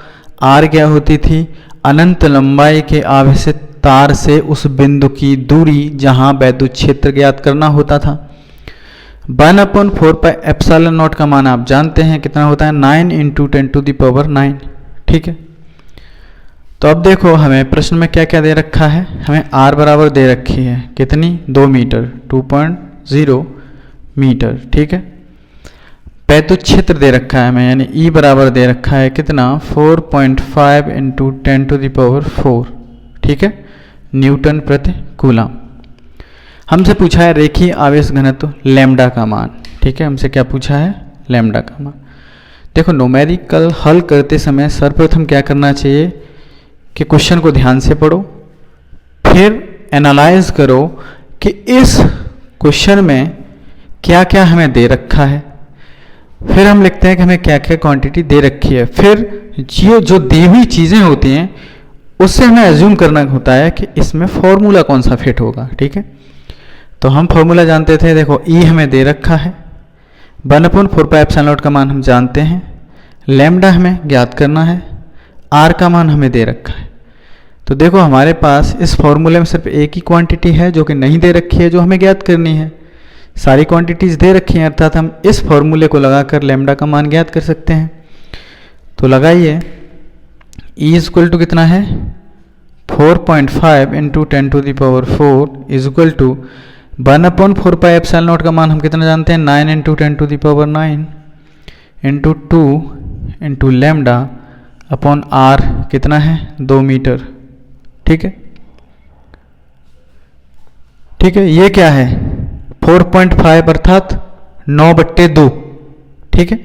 R क्या होती थी, अनंत लंबाई के आवेशित तार से उस बिंदु की दूरी जहां वैद्युत क्षेत्र ज्ञात करना होता था। 1/4πε0 का मान आप जानते हैं कितना होता है, 9 × 10⁹ ठीक है। तो अब देखो हमें प्रश्न में क्या क्या दे रखा है, हमें r बराबर दे रखी है कितनी, 2 मीटर, 2.0 मीटर, ठीक है। पैतुक क्षेत्र दे रखा है हमें, यानी E बराबर दे रखा है कितना, 4.5 × 10⁴, ठीक है, न्यूटन प्रति कूलम। हमसे पूछा है रेखीय आवेश घनत्व लैम्डा का मान, ठीक है, हमसे क्या पूछा है, लैम्डा का मान। देखो न्यूमेरिकल हल करते समय सर्वप्रथम क्या करना चाहिए कि क्वेश्चन को ध्यान से पढ़ो, फिर एनालाइज करो कि इस क्वेश्चन में क्या क्या हमें दे रखा है, फिर हम लिखते हैं कि हमें क्या क्या क्वांटिटी दे रखी है, फिर ये जो दी हुई चीज़ें होती हैं उससे हमें एज्यूम करना होता है कि इसमें फॉर्मूला कौन सा फिट होगा, ठीक है। तो हम फॉर्मूला जानते थे, देखो E हमें दे रखा है, 1/4πε0 का मान हम जानते हैं, लैम्डा हमें ज्ञात करना है, R का मान हमें दे रखा है। तो देखो हमारे पास इस फॉर्मूले में सिर्फ एक ही क्वांटिटी है जो कि नहीं दे रखी है, जो हमें ज्ञात करनी है। सारी क्वांटिटीज दे रखी हैं, अर्थात हम इस फॉर्मूले को लगाकर लैम्डा का मान ज्ञात कर सकते हैं। तो लगाइए, E इक्वल टू कितना है, 4.5 × 10⁴ इज इक्वल टू 1/4πε0 का मान हम कितना जानते हैं, 9 × 10⁹ into 2 into lambda upon R कितना है, 2 मीटर, ठीक है। ठीक है, ये क्या है, 4.5 अर्थात 9/2, ठीक है,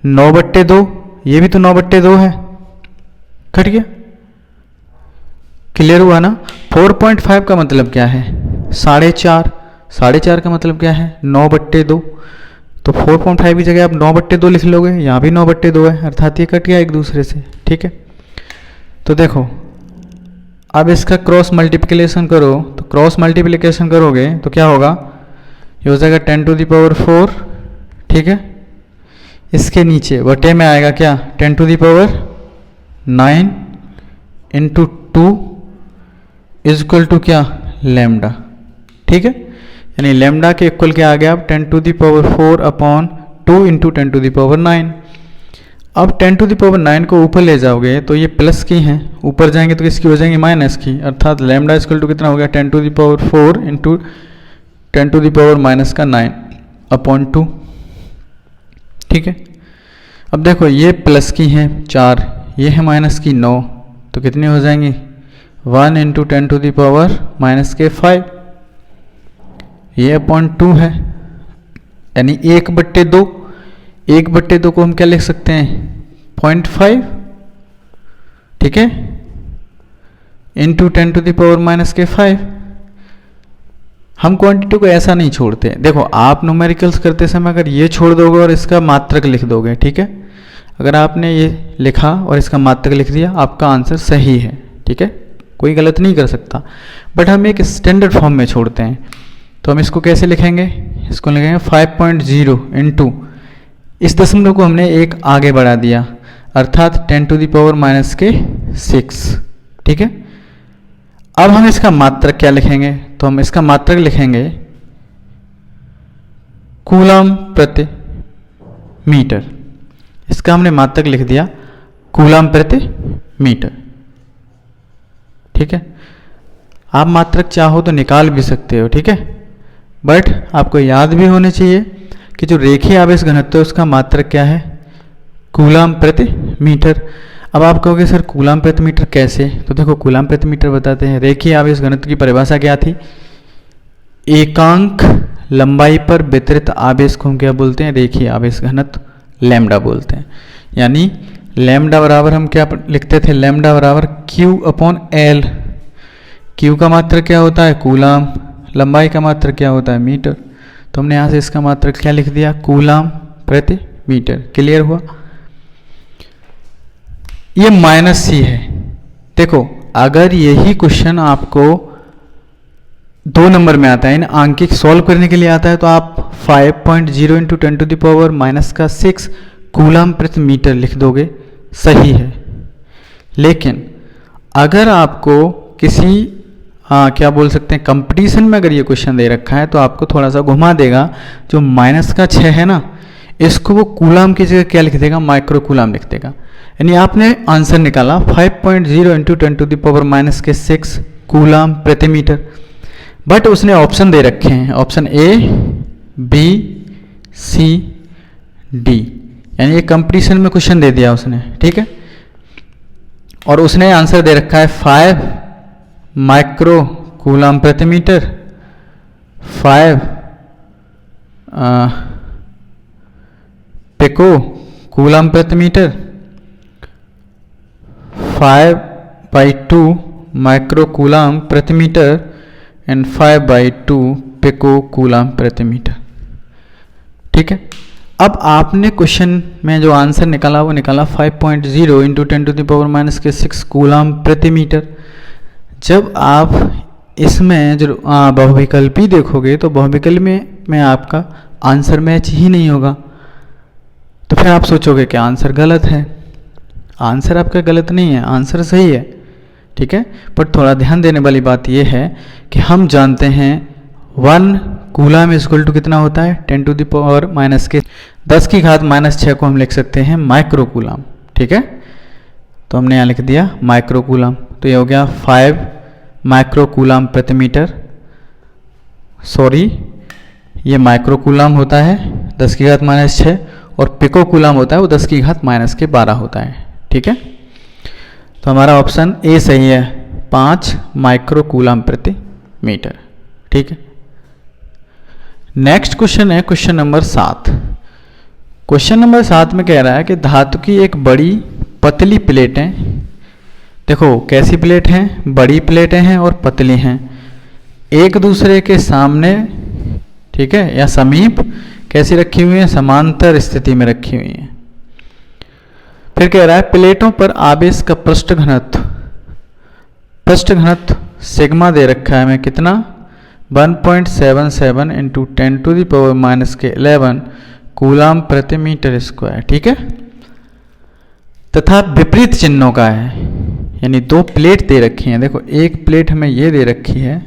9/2, ये भी तो 9/2 है, कट गया, क्लियर हुआ ना। 4.5 का मतलब क्या है, 4.5, 4.5 का मतलब क्या है, 9/2, तो 4.5 की जगह आप 9/2 लिख लोगे, यहाँ भी 9/2 है, अर्थात ये कट गया एक दूसरे से, ठीक है। तो देखो अब इसका क्रॉस मल्टीप्लिकेशन करो, तो क्रॉस मल्टीप्लिकेशन करोगे तो क्या होगा, ये हो जाएगा 10⁴, ठीक है। इसके नीचे बटे में आएगा क्या, 10⁹ इंटू 2 इज इक्वल टू क्या, लैम्डा, ठीक है। यानी लैम्डा के इक्वल क्या आ गया, अब 10⁴ अपॉन 2 इंटू 10⁹। अब 10⁹ को ऊपर ले जाओगे तो ये प्लस की हैं, ऊपर जाएंगे तो किसकी हो जाएंगी, माइनस की, अर्थात लैम्डा इक्वल टू कितना हो गया, 10⁴ इंटू 10⁻⁹ अपॉन 2, ठीक है। अब देखो ये प्लस की हैं 4, ये है माइनस की 9, तो कितनी हो जाएंगी, 1 इंटू 10⁻⁵, ये अपॉन 2 है, यानी 1/2, 1/2 को हम क्या लिख सकते हैं, 0.5, ठीक है, इंटू 10⁻⁵। हम क्वांटिटी को ऐसा नहीं छोड़ते, देखो आप न्यूमेरिकल्स करते समय अगर ये छोड़ दोगे और इसका मात्रक लिख दोगे, ठीक है, अगर आपने ये लिखा और इसका मात्रक लिख दिया, आपका आंसर सही है, ठीक है, कोई गलत नहीं कर सकता। बट हम एक स्टैंडर्ड फॉर्म में छोड़ते हैं, तो हम इसको कैसे लिखेंगे, इसको लिखेंगे 5.0 इंटू, इस दशमलव को हमने एक आगे बढ़ा दिया, अर्थात 10⁻⁶, ठीक है। अब हम इसका मात्रक क्या लिखेंगे, तो हम इसका मात्रक लिखेंगे कूलम प्रति मीटर, इसका हमने मात्रक लिख दिया कूलम प्रति मीटर, ठीक है। आप मात्रक चाहो तो निकाल भी सकते हो, ठीक है, बट आपको याद भी होने चाहिए कि जो रेखीय आवेश घनत्व है उसका मात्रक क्या है, कूलम प्रति मीटर। अब आप कहोगे सर कूलम प्रति मीटर कैसे, तो देखो कूलम प्रति मीटर बताते हैं। रेखीय आवेश घनत्व की परिभाषा क्या थी, एकांक लंबाई पर वितरित आवेश को हम क्या बोलते हैं, रेखीय आवेश घनत्व लैम्डा बोलते हैं। यानी लैम्डा बराबर हम क्या लिखते थे, लैम्डा बराबर Q/L, Q का मात्रक क्या होता है, कूलम, लंबाई का मात्रक क्या होता है, मीटर, तो हमने यहाँ से इसका मात्रक क्या लिख दिया, कूलम प्रति मीटर। क्लियर हुआ। ये -C है। देखो अगर यही क्वेश्चन आपको 2 नंबर में आता है, इन आंकिक सॉल्व करने के लिए आता है, तो आप 5.0 इंटू 10⁻⁻⁶ कूलम प्रति मीटर लिख दोगे, सही है। लेकिन अगर आपको किसी हाँ क्या बोल सकते हैं, कंपटीशन में अगर ये क्वेश्चन दे रखा है तो आपको थोड़ा सा घुमा देगा। जो माइनस का 6 है ना, इसको वो कूलाम की जगह क्या लिख देगा, माइक्रो कूलाम लिख देगा। यानी आपने आंसर निकाला 5.0 इंटू 10⁻⁻6 कूलाम प्रति मीटर। बट उसने ऑप्शन दे रखे हैं, option A, B, C, D, यानी ये कंपटीशन में क्वेश्चन दे दिया उसने, ठीक है। और उसने आंसर दे रखा है 5 माइक्रो कूलाम प्रति मीटर, 5 पिको कूलाम प्रति मीटर, 5/2 माइक्रो कूलाम प्रति मीटर एंड 5/2 पिको कूलाम प्रति मीटर, ठीक है। अब आपने क्वेश्चन में जो आंसर निकाला वो निकाला 5.0 इंटू 10⁻⁻6 कूलाम प्रति मीटर। जब आप इसमें जो बहुविकल्पी देखोगे तो बहुविकल्पी में आपका आंसर मैच ही नहीं होगा, तो फिर आप सोचोगे कि आंसर गलत है। आंसर आपका गलत नहीं है, आंसर सही है, ठीक है। पर थोड़ा ध्यान देने वाली बात यह है कि हम जानते हैं 1 कूलाम इक्वल टू कितना होता है, 10⁻⁻6 को हम लिख सकते हैं माइक्रो कूलाम, ठीक है। तो हमने यहाँ लिख दिया माइक्रो कूलाम, तो ये हो गया 5 माइक्रो कूलाम प्रति मीटर। सॉरी, ये माइक्रो कूलाम होता है 10⁻⁻6 और पिको कूलाम होता है वो 10⁻⁻12 होता है, ठीक है। तो हमारा ऑप्शन ए सही है, 5 माइक्रो कूलाम प्रति मीटर, ठीक है। नेक्स्ट क्वेश्चन है क्वेश्चन नंबर 7। क्वेश्चन नंबर 7 में कह रहा है कि धातु की एक बड़ी पतली प्लेटें, देखो कैसी प्लेट हैं, बड़ी प्लेटें हैं और पतली हैं, एक दूसरे के सामने, ठीक है, या समीप कैसी रखी हुई हैं, समांतर स्थिति में रखी हुई हैं। फिर कह रहा है प्लेटों पर आवेश का पृष्ठ घनत्व सिग्मा दे रखा है हमें कितना, 1.77 इंटू 10⁻⁻11 कूलाम प्रति मीटर स्क्वायर, ठीक है। तथा विपरीत चिन्हों का है, यानी 2 प्लेट दे रखी हैं, देखो एक प्लेट हमें ये दे रखी है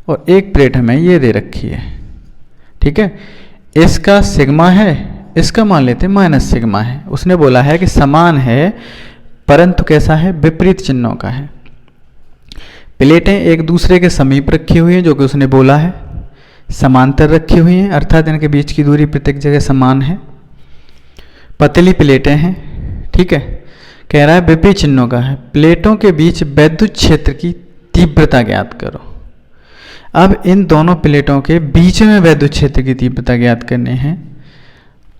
और एक प्लेट हमें ये दे रखी है, ठीक है। इसका सिग्मा है, इसका मान लेते हैं माइनस सिग्मा है। उसने बोला है कि समान है परंतु कैसा है, विपरीत चिन्हों का है। प्लेटें एक दूसरे के समीप रखी हुई हैं, जो कि उसने बोला है, समांतर रखी हुई हैं, अर्थात इनके बीच की दूरी प्रत्येक जगह समान है। पतली प्लेटें हैं, ठीक है। कह रहा है विपरीत चिन्हों का है, प्लेटों के बीच वैद्युत क्षेत्र की तीव्रता ज्ञात करो। अब इन दोनों प्लेटों के बीच में वैद्युत क्षेत्र की तीव्रता ज्ञात करने हैं,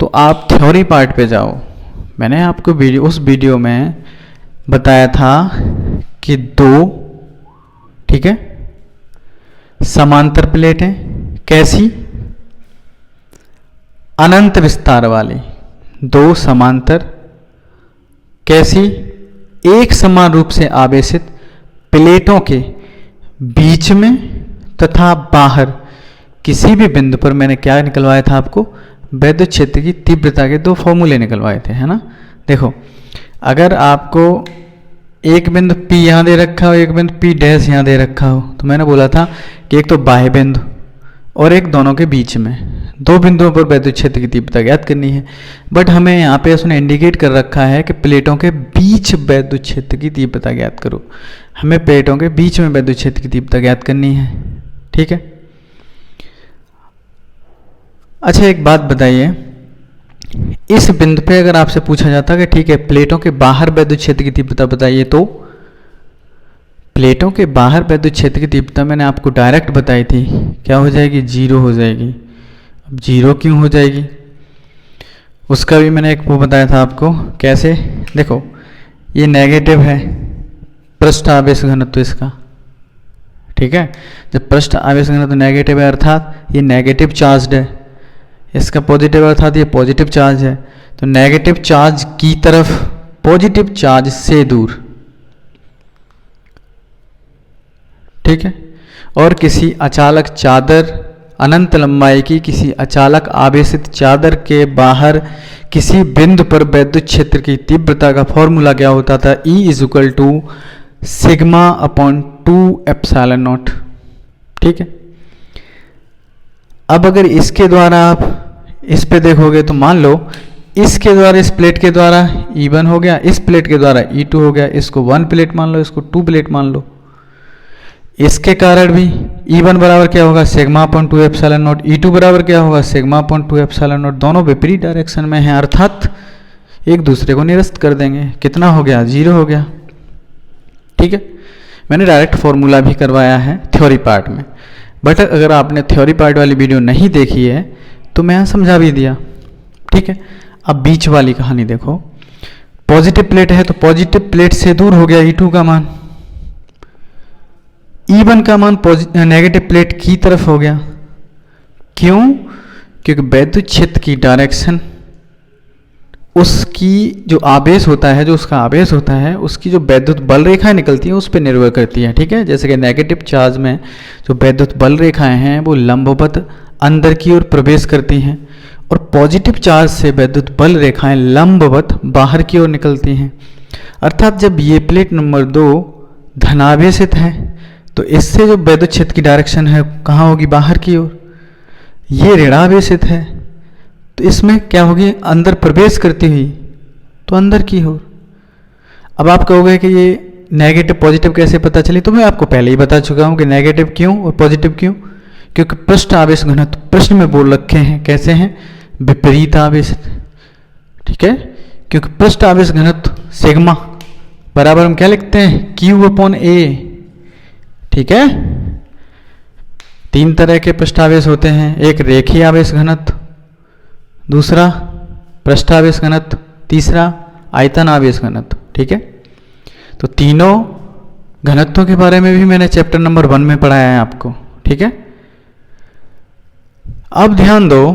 तो आप थ्योरी पार्ट पे जाओ। मैंने आपको उस वीडियो में बताया था कि 2, ठीक है, समांतर प्लेटें, कैसी, अनंत विस्तार वाली 2 समांतर, कैसी, एक समान रूप से आवेशित प्लेटों के बीच में तथा बाहर किसी भी बिंदु पर। मैंने क्या निकलवाया था आपको, वैद्युत क्षेत्र की तीव्रता के 2 फॉर्मूले निकलवाए थे, है ना। देखो अगर आपको एक बिंदु P यहाँ दे रखा हो, एक बिंदु P डैश यहाँ दे रखा हो, तो मैंने बोला था कि एक तो बाह्य बिंदु और एक दोनों के बीच में 2 बिंदुओं पर वैद्युत क्षेत्र की तीव्रता ज्ञात करनी है। बट हमें यहाँ पे उसने इंडिकेट कर रखा है कि प्लेटों के बीच वैद्युत क्षेत्र की तीव्रता ज्ञात करो। हमें प्लेटों के बीच में वैद्युत क्षेत्र की तीव्रता ज्ञात करनी है, ठीक है। अच्छा एक बात बताइए, इस बिंदु पे अगर आपसे पूछा जाता कि ठीक है प्लेटों के बाहर वैद्युत क्षेत्र की तीव्रता बताइए, तो प्लेटों के बाहर वैद्युत क्षेत्र की तीव्रता मैंने आपको डायरेक्ट बताई थी, क्या हो जाएगी, 0 हो जाएगी। अब 0 क्यों हो जाएगी, उसका भी मैंने एक वो बताया था आपको, कैसे, देखो ये नेगेटिव है पृष्ठ आवेश घनत्व इसका, ठीक है। जब पृष्ठ आवेश घनत्व नेगेटिव है अर्थात ये नेगेटिव चार्ज है, इसका पॉजिटिव अर्थात ये पॉजिटिव चार्ज है, तो नेगेटिव चार्ज की तरफ पॉजिटिव चार्ज से दूर, ठीक है। और किसी अचालक चादर, अनंत लंबाई की किसी अचालक आवेशित चादर के बाहर किसी बिंदु पर वैद्युत क्षेत्र की तीव्रता का फॉर्मूला क्या होता था, E = sigma upon 2 epsilon not. ठीक है, अब अगर इसके द्वारा आप इस पे देखोगे तो मान लो इसके द्वारा इस प्लेट के द्वारा E1 हो गया, इस प्लेट के द्वारा E2 हो गया, इसको 1 प्लेट मान लो, इसको 2 प्लेट मान लो। इसके कारण भी E1 बराबर क्या होगा sigma upon 2 epsilon not, E2 बराबर क्या होगा सिग्मा अपॉन 2 एप्सिलॉन नॉट। दोनों विपरीत डायरेक्शन में हैं, अर्थात एक दूसरे को निरस्त कर देंगे। कितना हो गया 0 हो गया। ठीक है, मैंने डायरेक्ट फॉर्मूला भी करवाया है थ्योरी पार्ट में, बट अगर आपने थ्योरी पार्ट वाली वीडियो नहीं देखी है तो मैं यहाँ समझा भी दिया। ठीक है, अब बीच वाली कहानी देखो। पॉजिटिव प्लेट है तो पॉजिटिव प्लेट से दूर हो गया E2 का मान, E1 का मान नेगेटिव प्लेट की तरफ हो गया। क्यों? क्योंकि वैद्युत क्षेत्र की डायरेक्शन उसकी जो आवेश होता है, जो उसका आवेश होता है, उसकी जो वैद्युत बल रेखाएं निकलती हैं उस पर निर्भर करती है। ठीक है, जैसे कि नेगेटिव चार्ज में जो वैद्युत बल रेखाएं हैं वो लंबवत अंदर की ओर प्रवेश करती हैं और पॉजिटिव चार्ज से वैद्युत बल रेखाएं लंबवत बाहर की ओर निकलती हैं। अर्थात जब ये प्लेट नंबर 2 धनावेशित है तो इससे जो वैद्युत क्षेत्र की डायरेक्शन है कहाँ होगी, बाहर की ओर। ये ऋणावेशित है तो इसमें क्या होगी, अंदर प्रवेश करती हुई तो अंदर की ओर। अब आप कहोगे कि ये नेगेटिव पॉजिटिव कैसे पता चली, तो मैं आपको पहले ही बता चुका हूँ कि नेगेटिव क्यों और पॉजिटिव क्यों। क्योंकि पृष्ठ आवेश घनत्व प्रश्न में बोल रखे हैं, कैसे हैं, विपरीत आवेशित। ठीक है, क्योंकि पृष्ठ आवेश घनत्व सिग्मा बराबर हम क्या लिखते हैं Q अपॉन A। ठीक है, 3 तरह के पृष्ठावेश होते हैं, एक रेखीय आवेश घनत्व, दूसरा पृष्ठावेश घनत्व, तीसरा आयतन आवेश घनत्व। ठीक है, तो तीनों घनत्वों के बारे में भी मैंने चैप्टर नंबर 1 में पढ़ाया है आपको। ठीक है, अब ध्यान दो,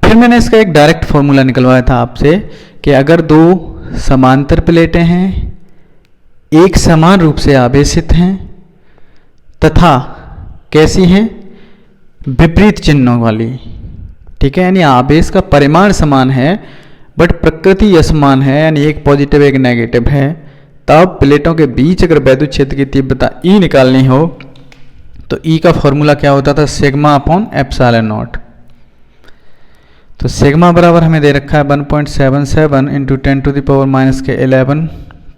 फिर मैंने इसका एक डायरेक्ट फॉर्मूला निकलवाया था आपसे कि अगर 2 समांतर प्लेटें हैं, एक समान रूप से आवेशित हैं तथा कैसी हैं, विपरीत चिन्हों वाली। ठीक है, यानी आवेश का परिमाण समान है बट प्रकृति असमान है, यानी एक पॉजिटिव एक नेगेटिव है, तब प्लेटों के बीच अगर वैद्युत क्षेत्र की तीव्रता E निकालनी हो तो E का फॉर्मूला क्या होता था, सिग्मा अपॉन एप्सिलॉन नॉट। तो सिग्मा बराबर हमें दे रखा है 1.77 इंटू 10⁻⁻11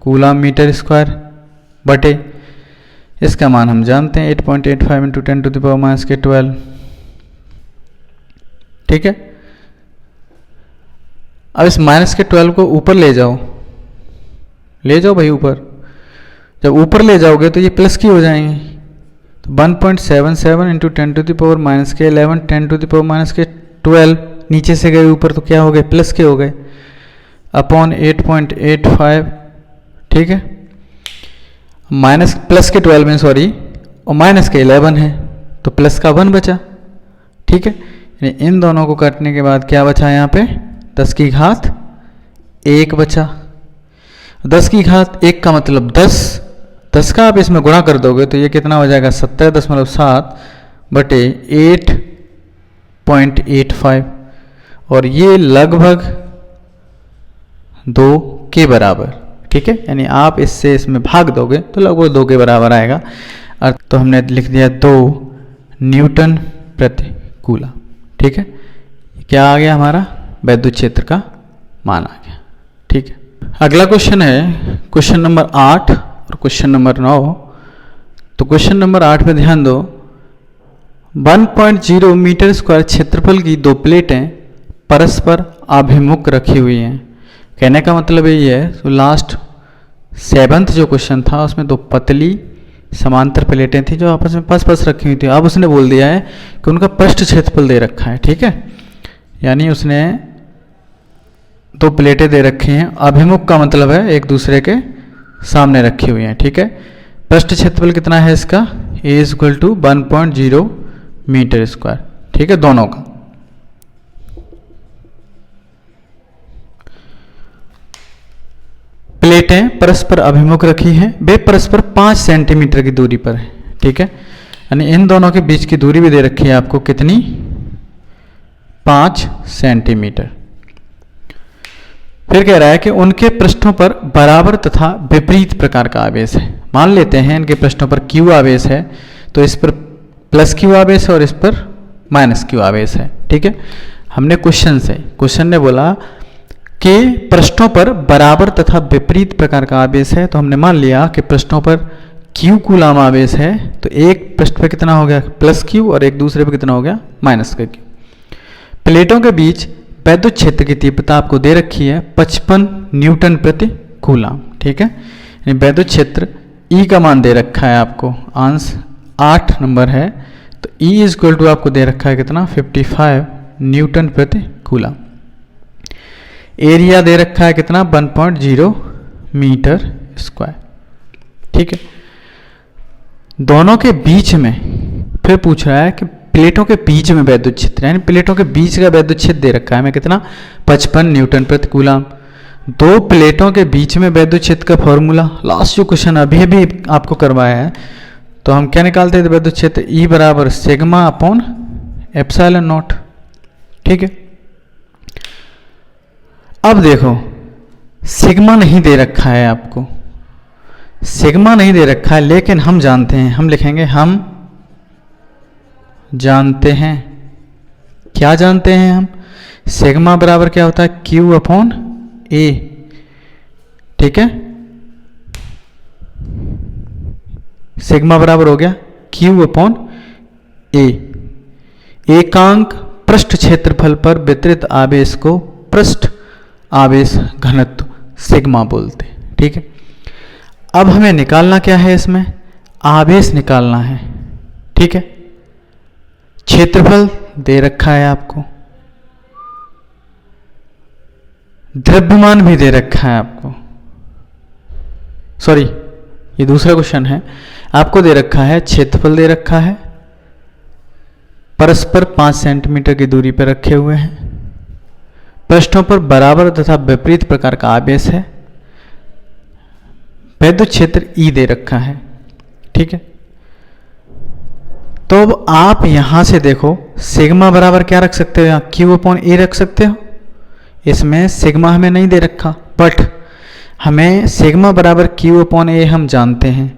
कूलम मीटर स्क्वायर बटे, इसका मान हम जानते हैं 8.85 इंटू 10⁻⁻12। ठीक है, अब इस -12 को ऊपर ले जाओ भाई ऊपर। जब ऊपर ले जाओगे तो ये प्लस की हो जाएंगे, तो 1.77 इंटू 10⁻⁻11 10⁻⁻12 नीचे से गए ऊपर तो क्या हो गए, प्लस के हो गए, अपॉन 8.85। ठीक है, माइनस प्लस के 12 में सॉरी और माइनस के 11 है तो प्लस का 1 बचा। ठीक है, यानी इन दोनों को काटने के बाद क्या बचा यहाँ पे, 10 की घात 1 बचा। 10 की घात 1 का मतलब 10 का आप इसमें गुणा कर दोगे तो ये कितना हो जाएगा 70.7 बटे 8.85 और ये लगभग 2 के बराबर। ठीक है, यानी आप इससे इसमें भाग दोगे तो लगभग 2 के बराबर आएगा। तो हमने लिख दिया 2 न्यूटन प्रति कूलम। ठीक है, क्या आ गया हमारा, वैद्युत क्षेत्र का मान आ गया। ठीक है, अगला क्वेश्चन है क्वेश्चन नंबर 8 और क्वेश्चन नंबर 9। तो क्वेश्चन नंबर 8 में ध्यान दो, 1.0 मीटर स्क्वायर क्षेत्रफल की 2 प्लेटें परस्पर अभिमुख रखी हुई हैं। कहने का मतलब यही है, तो लास्ट 7th जो क्वेश्चन था उसमें 2 पतली समांतर प्लेटें थी जो आपस में पास रखी हुई थी। अब उसने बोल दिया है कि उनका पृष्ठ क्षेत्रफल दे रखा है। ठीक है, यानी उसने 2 प्लेटें दे रखी हैं, अभिमुख का मतलब है एक दूसरे के सामने रखी हुई हैं। ठीक है, पृष्ठ क्षेत्रफल कितना है इसका, A = 1.0 मीटर स्क्वायर। ठीक है, दोनों का। प्लेटें परस्पर अभिमुख रखी हैं, वे परस्पर 5 सेंटीमीटर की दूरी पर है। ठीक है, यानी इन दोनों के बीच की दूरी भी दे रखी है आपको, कितनी, 5 सेंटीमीटर। फिर कह रहा है कि उनके पृष्ठों पर बराबर तथा विपरीत प्रकार का आवेश है। मान लेते हैं इनके पृष्ठों पर Q आवेश है, तो इस पर प्लस Q आवेश है और इस पर माइनस Q आवेश है। ठीक है, हमने क्वेश्चन ने बोला कि पृष्ठों पर बराबर तथा विपरीत प्रकार का आवेश है, तो हमने मान लिया कि पृष्ठों पर Q कूलाम आवेश है, तो एक पृष्ठ पर कितना हो गया प्लस Q और एक दूसरे पर कितना हो गया माइनस का Q। प्लेटों के बीच वैद्युत क्षेत्र की तीव्रता आपको दे रखी है 55 न्यूटन प्रति कूलाम। ठीक है, वैद्युत क्षेत्र E का मान दे रखा है आपको, अंश 8 नंबर है, तो E इक्वल टू आपको दे रखा है कितना 55 न्यूटन प्रति कूलाम। एरिया दे रखा है कितना 1.0 मीटर स्क्वायर। ठीक है, दोनों के बीच में फिर पूछ रहा है कि प्लेटों के बीच में वैद्युत क्षेत्र, यानी प्लेटों के बीच का वैद्युत क्षेत्र दे रखा है हमें कितना 55 न्यूटन प्रति कूलाम। दो प्लेटों के बीच में वैद्युत क्षेत्र का फॉर्मूला, लास्ट जो क्वेश्चन अभी आपको करवाया है, तो हम क्या निकालते थे वैद्युत क्षेत्र E बराबर सिग्मा अपॉन एप्सिलॉन नॉट। ठीक है, अब देखो सिग्मा नहीं दे रखा है आपको, सिग्मा नहीं दे रखा है, लेकिन हम जानते हैं, हम लिखेंगे हम जानते हैं, क्या जानते हैं हम, सिग्मा बराबर क्या होता है Q अपॉन A। ठीक है, सिग्मा बराबर हो गया Q अपॉन A। एकांक पृष्ठ क्षेत्रफल पर वितरित आवेश को पृष्ठ आवेश घनत्व सिग्मा बोलते। ठीक है, अब हमें निकालना क्या है, इसमें आवेश निकालना है। ठीक है, क्षेत्रफल दे रखा है आपको, द्रव्यमान भी दे रखा है आपको, सॉरी ये दूसरा क्वेश्चन है, आपको दे रखा है क्षेत्रफल दे रखा है, परस्पर 5 सेंटीमीटर की दूरी पर रखे हुए हैं, पृष्ठों पर बराबर तथा विपरीत प्रकार का आवेश है, वैद्युत क्षेत्र E दे रखा है। ठीक है, तो अब आप यहां से देखो सिग्मा बराबर क्या रख सकते हो, यहाँ Q अपॉन A रख सकते हो। इसमें सिग्मा हमें नहीं दे रखा, बट हमें सिग्मा बराबर Q अपॉन A हम जानते हैं,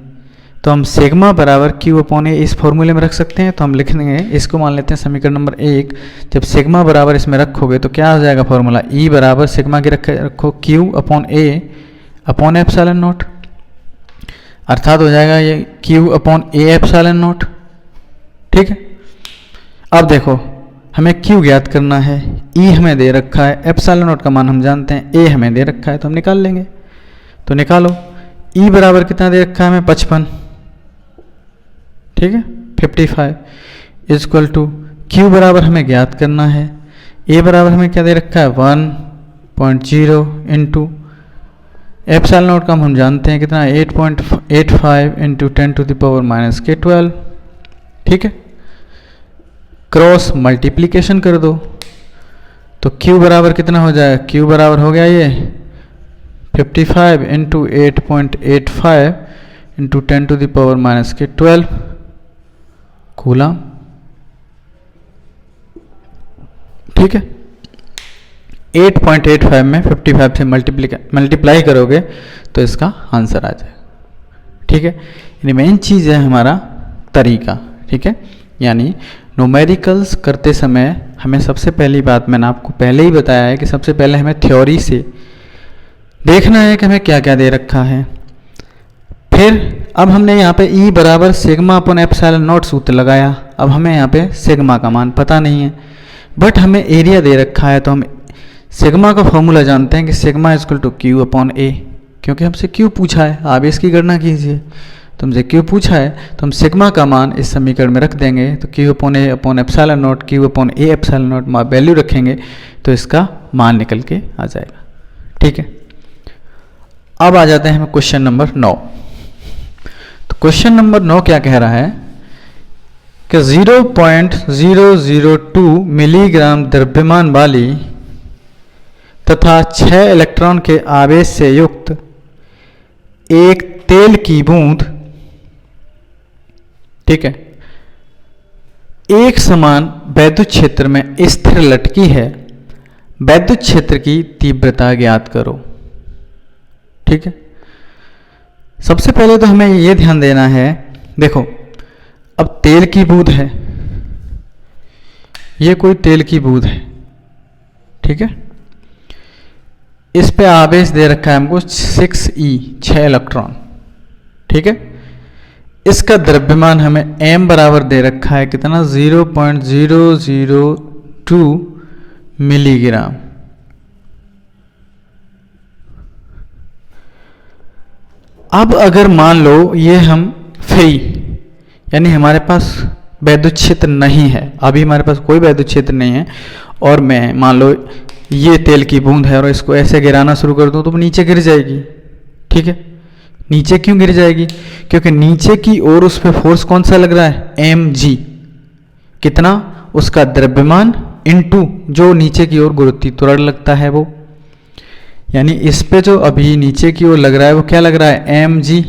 तो हम सिग्मा बराबर Q अपॉन A इस फॉर्मूले में रख सकते हैं। तो हम लिख देंगे, इसको मान लेते हैं समीकरण नंबर 1। जब सिग्मा बराबर इसमें रखोगे तो क्या हो जाएगा फॉर्मूला, E बराबर सिग्मा की रखो Q upon A upon epsilon not, अर्थात हो जाएगा ये Q upon A epsilon not. ठीक है, अब देखो हमें Q ज्ञात करना है, E हमें दे रखा है, एप्सिलॉन नॉट का मान हम जानते हैं, A हमें दे रखा है, तो हम निकाल लेंगे। तो निकालो, E बराबर कितना दे रखा है हमें 55। ठीक है, 55 इक्वल टू Q बराबर हमें ज्ञात करना है, A बराबर हमें क्या दे रखा है 1.0 इंटू एप्सिलॉन नॉट का हम जानते हैं कितना 8.85 इंटू 10⁻⁻12। ठीक है, क्रॉस मल्टीप्लिकेशन कर दो, तो Q बराबर कितना हो जाएगा, Q बराबर हो गया ये 55 इंटू 8.85 इंटू 10⁻⁻12 कूलाम। ठीक है, 8.85 में 55 से मल्टीप्लाई करोगे तो इसका आंसर आ जाएगा। ठीक है, यानी मेन चीज़ है हमारा तरीका। ठीक है, यानी न्यूमेरिकल्स करते समय हमें सबसे पहली बात मैंने आपको पहले ही बताया है कि सबसे पहले हमें थ्योरी से देखना है कि हमें क्या क्या दे रखा है। फिर अब हमने यहाँ पे E बराबर सिग्मा अपॉन एप्सिलॉन नॉट सूत्र लगाया। अब हमें यहाँ पे सिग्मा का मान पता नहीं है, बट हमें एरिया दे रखा है, तो हम सिग्मा का फॉर्मूला जानते हैं कि sigma equal to Q upon A, क्योंकि हमसे Q पूछा है, आवेश की गणना कीजिए। तो हमसे Q पूछा है तो हम सिग्मा का मान इस समीकरण में रख देंगे, तो Q upon A upon epsilon not, Q upon A epsilon not value रखेंगे तो इसका मान निकल के आ जाएगा। ठीक है, अब आ जाते हैं हम क्वेश्चन नंबर 9। तो क्वेश्चन नंबर 9 क्या कह रहा है कि 0.002 मिलीग्राम द्रव्यमान वाली तथा 6 इलेक्ट्रॉन के आवेश से युक्त एक तेल की बूंद, ठीक है, एक समान वैद्युत क्षेत्र में स्थिर लटकी है, वैद्युत क्षेत्र की तीव्रता ज्ञात करो। ठीक है, सबसे पहले तो हमें ये ध्यान देना है, देखो अब तेल की बूंद है, ये कोई तेल की बूंद है, ठीक है, इस पे आवेश दे रखा है हमको 6e 6 इलेक्ट्रॉन। ठीक है, इसका द्रव्यमान हमें m बराबर दे रखा है कितना 0.002 मिलीग्राम। अब अगर मान लो ये हम फ्री, यानी हमारे पास वैद्युत क्षेत्र नहीं है, अभी हमारे पास कोई वैद्युत क्षेत्र नहीं है, और मैं मान लो ये तेल की बूंद है और इसको ऐसे गिराना शुरू कर दूं तो नीचे गिर जाएगी। ठीक है, नीचे क्यों गिर जाएगी? क्योंकि नीचे की ओर उस पर फोर्स कौन सा लग रहा है, mg, कितना, उसका द्रव्यमान इनटू जो नीचे की ओर गुरुत्वीय त्वरण लगता है वो, यानी इस पे जो अभी नीचे की ओर लग रहा है वो क्या लग रहा है, mg।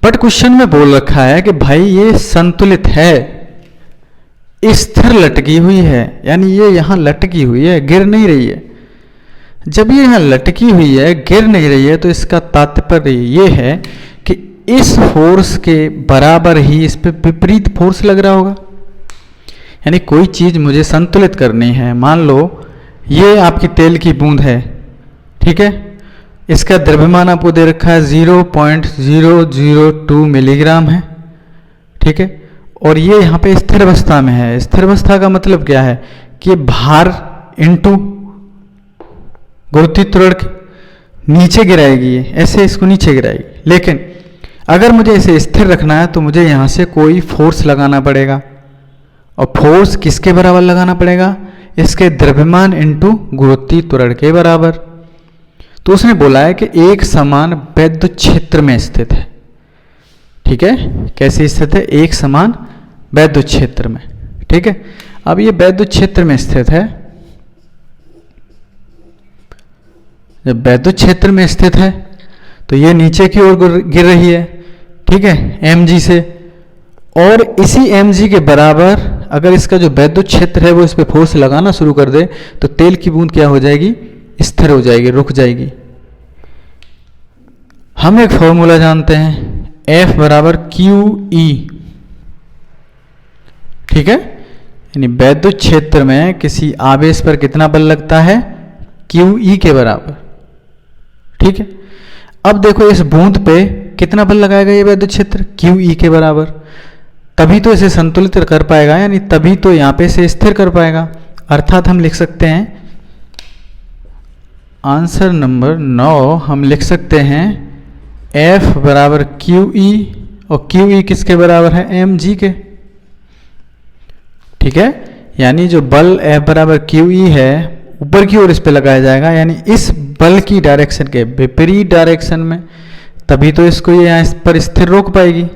बट क्वेश्चन में बोल रखा है कि भाई ये संतुलित है, स्थिर लटकी हुई है, यानी ये यहाँ लटकी हुई है, गिर नहीं रही है। जब ये यहाँ लटकी हुई है, गिर नहीं रही है, तो इसका तात्पर्य ये है कि इस फोर्स के बराबर ही इस पे विपरीत फोर्स लग रहा होगा। यानी कोई चीज मुझे संतुलित करनी है, मान लो ये आपकी तेल की बूंद है, ठीक है, इसका द्रव्यमान आपको दे रखा है 0.002 मिलीग्राम है। ठीक है, और ये यहाँ पे स्थिर अवस्था में है। स्थिर अवस्था का मतलब क्या है कि भार इनटू गुरुत्वीय त्वरण नीचे गिराएगी, ऐसे इसको नीचे गिराएगी। लेकिन अगर मुझे इसे स्थिर रखना है तो मुझे यहाँ से कोई फोर्स लगाना पड़ेगा, और फोर्स किसके बराबर लगाना पड़ेगा, इसके द्रव्यमान इनटू गुरुत्वीय त्वरण के बराबर। तो उसने बोला है कि एक समान वैद्युत क्षेत्र में स्थित है। ठीक है, कैसे स्थित है, एक समान वैद्युत क्षेत्र में। ठीक है, अब ये वैद्युत क्षेत्र में स्थित है, जब वैद्युत क्षेत्र में स्थित है तो ये नीचे की ओर गिर रही है, ठीक है, mg से, और इसी mg के बराबर अगर इसका जो वैद्युत क्षेत्र है वो इस पे फोर्स लगाना शुरू कर दे तो तेल की बूंद क्या हो जाएगी, स्थिर हो जाएगी, रुक जाएगी। हम एक फॉर्मूला जानते हैं, F बराबर QE। ठीक है, यानी वैद्युत क्षेत्र में किसी आवेश पर कितना बल लगता है, QE के बराबर। ठीक है, अब देखो इस बूंद पे कितना बल लगाएगा ये वैद्युत क्षेत्र, QE के बराबर, तभी तो इसे संतुलित कर पाएगा, यानी तभी तो यहाँ पे इसे स्थिर कर पाएगा। अर्थात हम लिख सकते हैं आंसर नंबर 9, हम लिख सकते हैं F बराबर QE, और QE किसके बराबर है, mg के। ठीक है, यानी जो बल F बराबर QE है ऊपर की ओर इस पे लगाया जाएगा, यानी इस बल की डायरेक्शन के विपरीत डायरेक्शन में, तभी तो इसको ये यहाँ इस पर स्थिर रोक पाएगी।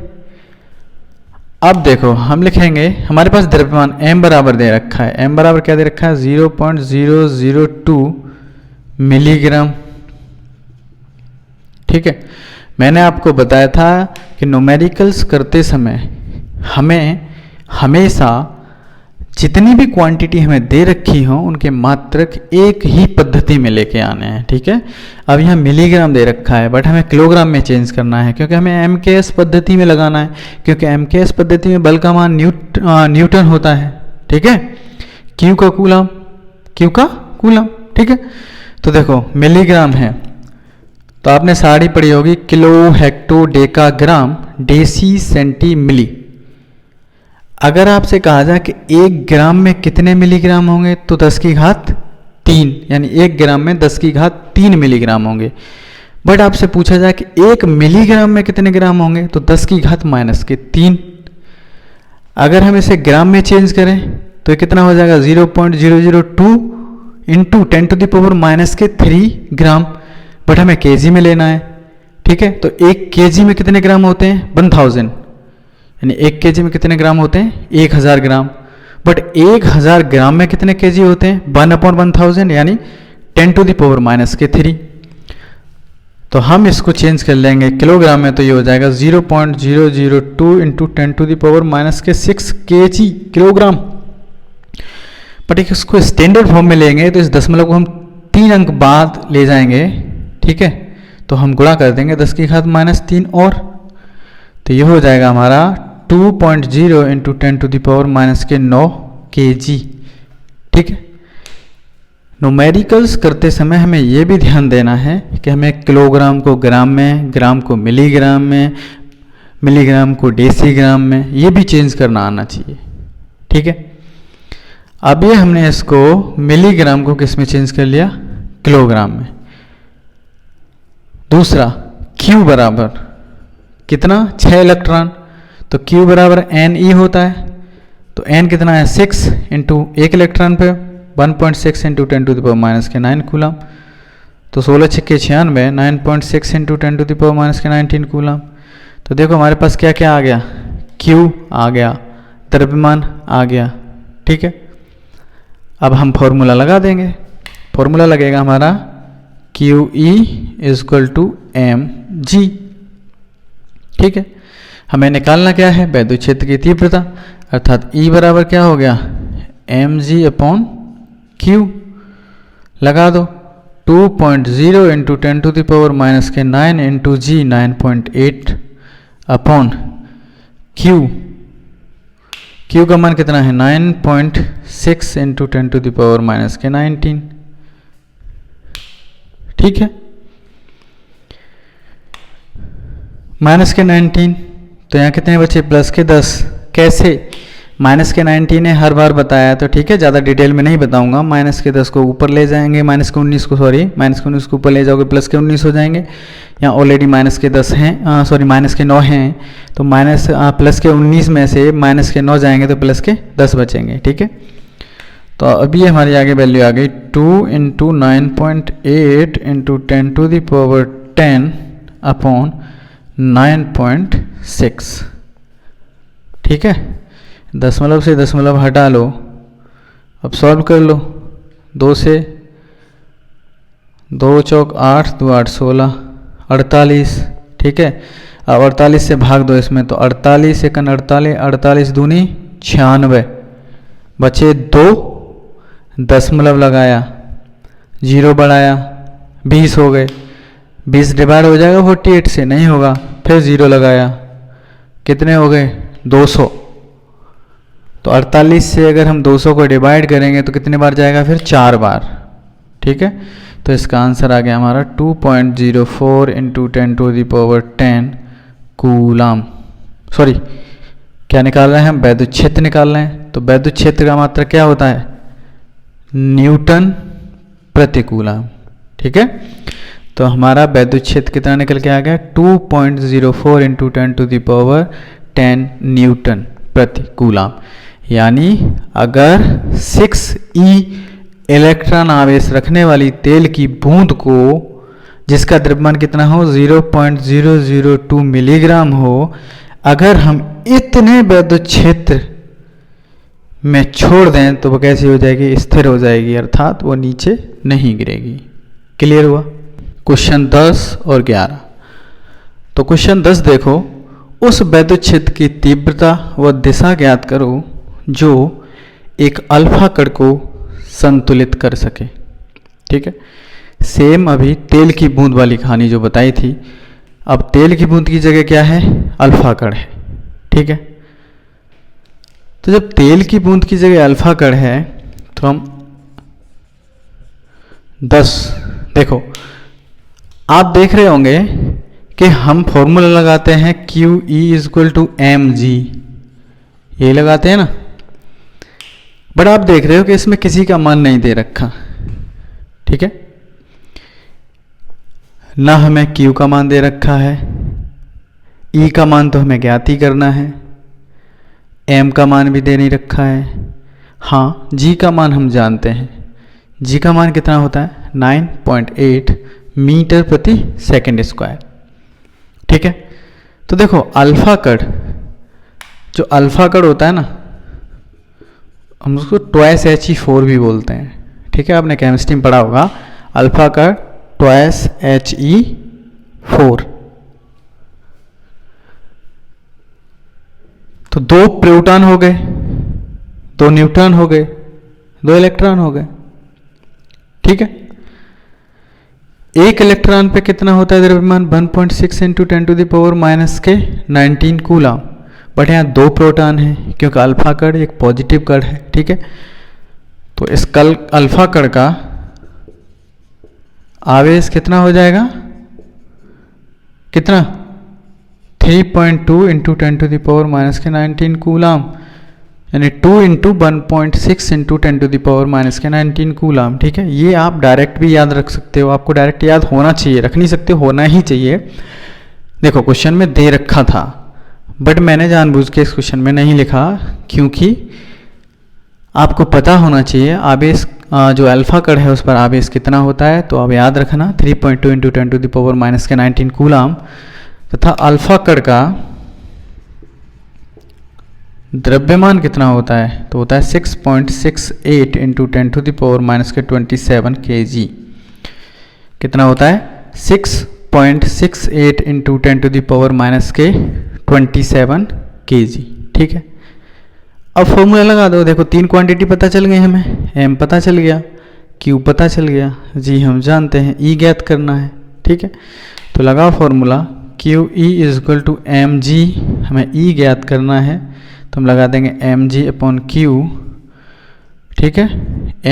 अब देखो हम लिखेंगे, हमारे पास द्रव्यमान m बराबर दे रखा है, m बराबर क्या दे रखा है, 0.002 मिलीग्राम। ठीक है, मैंने आपको बताया था कि न्यूमेरिकल्स करते समय हमें हमेशा जितनी भी क्वांटिटी हमें दे रखी हो उनके मात्रक एक ही पद्धति में लेके आने हैं। ठीक है, अब यहाँ मिलीग्राम दे रखा है बट हमें किलोग्राम में चेंज करना है, क्योंकि हमें MKS पद्धति में लगाना है, क्योंकि MKS पद्धति में बल का मान न्यूटन होता है। ठीक है, Q का कूलम। ठीक है, तो देखो मिलीग्राम है तो आपने सारी पढ़ी होगी किलो, हेक्टो, डेका, ग्राम, डेसी, सेंटी, मिली। अगर आपसे कहा जाए कि 1 ग्राम में कितने मिलीग्राम होंगे तो 10 की घात 3, यानी 1 ग्राम में 10 की घात 3 मिलीग्राम होंगे। बट आपसे पूछा जाए कि 1 मिलीग्राम में कितने ग्राम होंगे तो 10 की घात -3। अगर हम इसे ग्राम में चेंज करें तो ये कितना हो जाएगा, 0.002 इंटू 10⁻³ ग्राम, बट हमें केजी में लेना है। ठीक है, तो 1 केजी में कितने ग्राम होते हैं, 1000, यानी 1 केजी में कितने ग्राम होते हैं, 1000 ग्राम। बट 1000 ग्राम में कितने केजी होते हैं, 1/1000, यानी 10⁻³ तो हम इसको चेंज कर लेंगे किलोग्राम में, तो ये हो जाएगा 0.002 इंटू 10⁻⁶ kg किलोग्राम। बट एक इसको स्टैंडर्ड फॉर्म में लेंगे तो इस दशमलव को हम 3 अंक बाद ले जाएंगे, ठीक है, तो हम गुणा कर देंगे 10 की घात -3 और, तो ये हो जाएगा हमारा 2.0 इंटू 10⁻⁻9 kg, ठीक है। न्यूमेरिकल्स करते समय हमें ये भी ध्यान देना है कि हमें किलोग्राम को ग्राम में, ग्राम को मिलीग्राम में, मिलीग्राम को डेसीग्राम में, ये भी चेंज करना आना चाहिए, ठीक है। अब ये हमने इसको मिलीग्राम को किस में चेंज कर लिया, किलोग्राम में। दूसरा Q बराबर कितना, 6 इलेक्ट्रॉन, तो Q बराबर Ne होता है, तो N कितना है 6 इंटू 1 इलेक्ट्रॉन पे 1.6 इंटू 10⁻⁻9 कूलम, तो 16 छक्के 96, 9.6 इंटू 10⁻⁻19 कूलम। तो देखो हमारे पास क्या क्या आ गया, Q आ गया, द्रव्यमान आ गया, ठीक है। अब हम फॉर्मूला लगा देंगे, फॉर्मूला लगेगा हमारा QE = mg, ठीक है। हमें निकालना क्या है, वैद्युत क्षेत्र की तीव्रता, अर्थात E बराबर क्या हो गया, mg/Q, लगा दो 2.0 into 10⁻⁻9 into G 9.8 upon Q का मान कितना है 9.6 इंटू 10⁻⁻19, ठीक है, -19, तो यहाँ कितने बचे, +10, कैसे, -19 है, हर बार बताया, तो ठीक है, ज़्यादा डिटेल में नहीं बताऊंगा। -10 को ऊपर ले जाएंगे, -19 को ऊपर ले जाओगे, +19 हो जाएंगे। यहाँ ऑलरेडी -10 हैं, -9 हैं, तो +19 में से -9 जाएंगे तो +10 बचेंगे, ठीक है। तो अभी हमारी आगे वैल्यू आ गई 2 इंटू 9.8 इंटू 10⁻10 अपॉन 9.6, ठीक है। दशमलव से दशमलव हटा लो, अब सॉल्व कर लो, 2 से 2 चौक 8, 2 8 16, 48, ठीक है। अब 48 से भाग दो इसमें, तो 48 एकन 48, 48 दूनी 96, बचे 2, दशमलव लगाया, 0 बढ़ाया, 20 हो गए, 20 डिवाइड हो जाएगा 48 से, नहीं होगा, फिर 0 लगाया, कितने हो गए 200, तो 48 से अगर हम 200 को डिवाइड करेंगे तो कितने बार जाएगा, फिर 4 बार, ठीक है। तो इसका आंसर आ गया हमारा 2.04 इंटू 10⁻10 कूलम। सॉरी, क्या निकाल रहे हैं हम, वैद्युत क्षेत्र निकाल रहे हैं। तो वैद्युत क्षेत्र का मात्रा क्या होता है, न्यूटन प्रति कूलम, ठीक है। तो हमारा वैद्युत क्षेत्र कितना निकल के आ गया, 2.04 इंटू 10⁻10 न्यूटन प्रति कूलम। यानी अगर 6e इलेक्ट्रॉन आवेश रखने वाली तेल की बूंद को, जिसका द्रव्यमान कितना हो 0.002 मिलीग्राम हो, अगर हम इतने वैद्युत क्षेत्र में छोड़ दें तो वो कैसी हो जाएगी, स्थिर हो जाएगी, अर्थात वो नीचे नहीं गिरेगी। क्लियर हुआ। क्वेश्चन 10 और 11। तो क्वेश्चन 10 देखो, उस वैद्युत क्षेत्र की तीव्रता व दिशा ज्ञात करो जो एक अल्फा कण को संतुलित कर सके। ठीक है, सेम अभी तेल की बूंद वाली कहानी जो बताई थी, अब तेल की बूंद की जगह क्या है, अल्फा कण है। ठीक है, तो जब तेल की बूंद की जगह अल्फा कण है तो हम 10, देखो आप देख रहे होंगे कि हम फॉर्मूला लगाते हैं QE = mg, ये लगाते हैं ना, बट आप देख रहे हो कि इसमें किसी का मान नहीं दे रखा। ठीक है, ना हमें Q का मान दे रखा है, E का मान तो हमें ज्ञात ही करना है, M का मान भी दे नहीं रखा है। हाँ, G का मान हम जानते हैं, G का मान कितना होता है 9.8 मीटर प्रति सेकंड स्क्वायर। ठीक है, तो देखो अल्फा कण, जो अल्फा कण होता है ना, हम उसको ट्वाइस He4 भी बोलते हैं। ठीक है, आपने केमिस्ट्री में पढ़ा होगा, अल्फा कण ट्वाइस He4। तो 2 प्रोटॉन हो गए, 2 न्यूट्रॉन हो गए, 2 इलेक्ट्रॉन हो गए, ठीक है। एक इलेक्ट्रॉन पे कितना होता है द्रव्यमान? 1.6 इंटू 10⁻⁻⁹ कूलम। बट यहाँ 2 प्रोटॉन है क्योंकि अल्फा कण एक पॉजिटिव कण है, ठीक है। तो इस अल्फा कण का आवेश कितना हो जाएगा? कितना? 3.2 इंटू 10⁻⁻⁹ कूलम, यानी 2 इंटू 1.6 इंटू 10⁻⁻⁹ कूलम, ठीक है। ये आप डायरेक्ट भी याद रख सकते हो, आपको डायरेक्ट याद होना चाहिए, रख नहीं सकते, होना ही चाहिए। देखो क्वेश्चन में दे रखा था, बट मैंने जानबूझ के इस क्वेश्चन में नहीं लिखा, क्योंकि आपको पता होना चाहिए आवेश जो अल्फा कण है उस पर आवेश कितना होता है। तो आप याद रखना 3.2 इंटू 10⁻⁻⁹ कूलम, तथा अल्फा कण का द्रव्यमान कितना होता है? तो होता है 6.68 इंटू 10⁻⁻27 kg। कितना होता है? 6.68 इंटू 10⁻⁻27 kg, ठीक है। अब फॉर्मूला लगा दो। देखो 3 क्वांटिटी पता चल गई हमें, m पता चल गया, q पता चल गया, g हम जानते हैं, e ज्ञात करना है, ठीक है। तो लगाओ formula QE is equal to mg, हमें e ज्ञात करना है, तो हम लगा देंगे mg/q, ठीक है।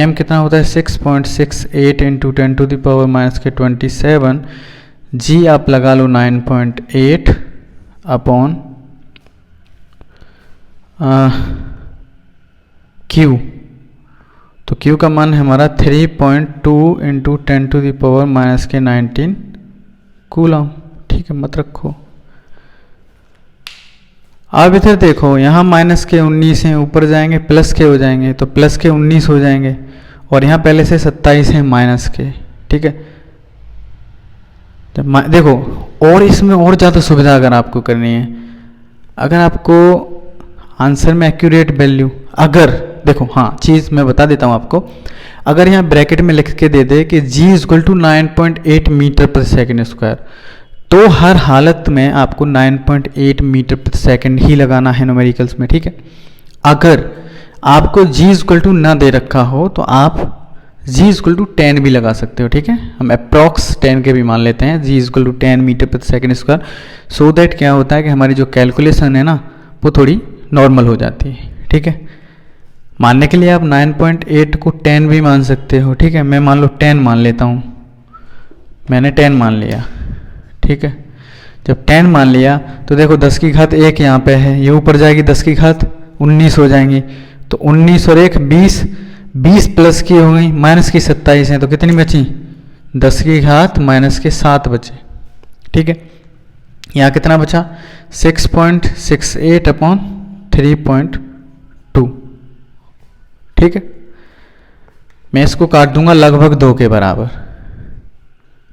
m कितना होता है? 6.68 इंटू 10⁻⁻27, g आप लगा लो 9.8 अपॉन q, तो q का मान है हमारा 3.2 इंटू 10⁻⁻⁹ कूलम, ठीक है, मत रखो। अब इधर देखो, यहाँ माइनस के 19 हैं, ऊपर जाएंगे प्लस के हो जाएंगे, तो प्लस के 19 हो जाएंगे, और यहाँ पहले से 27 हैं माइनस के, ठीक है। देखो, और इसमें और ज़्यादा सुविधा अगर आपको करनी है, अगर आपको आंसर में एक्यूरेट वैल्यू, अगर देखो, हाँ चीज़ मैं बता देता हूँ आपको, अगर यहाँ ब्रैकेट में लिख के दे दे कि g इक्वल टू 9.8 मीटर प्रति सेकेंड स्क्वायर, तो हर हालत में आपको 9.8 मीटर प्रति सेकेंड ही लगाना है न्यूमेरिकल्स में, ठीक है। अगर आपको g इक्वल टू ना दे रखा हो तो आप g इक्वल टू 10 भी लगा सकते हो, ठीक है। हम अप्रॉक्स 10 के भी मान लेते हैं, g इक्वल टू 10 मीटर प्रति सेकेंड स्क्वायर, सो दैट क्या होता है कि हमारी जो कैलकुलेशन है ना वो थोड़ी नॉर्मल हो जाती है, ठीक है। मानने के लिए आप 9.8 को 10 भी मान सकते हो, ठीक है। मैं मान लो 10 मान लेता हूँ, मैंने 10 मान लिया, ठीक है। जब 10 मान लिया तो देखो 10 की घात 1 यहाँ पे है, ये ऊपर जाएगी 10 की घात 19 हो जाएंगी, तो 19 और 1 20, 20 प्लस की हो गई, माइनस की 27 हैं, तो कितनी बची? 10 की घात माइनस के 7 बचे, ठीक है। यहाँ कितना बचा? 6.68 अपॉन 3.2, ठीक है। मैं इसको काट दूंगा लगभग 2 के बराबर।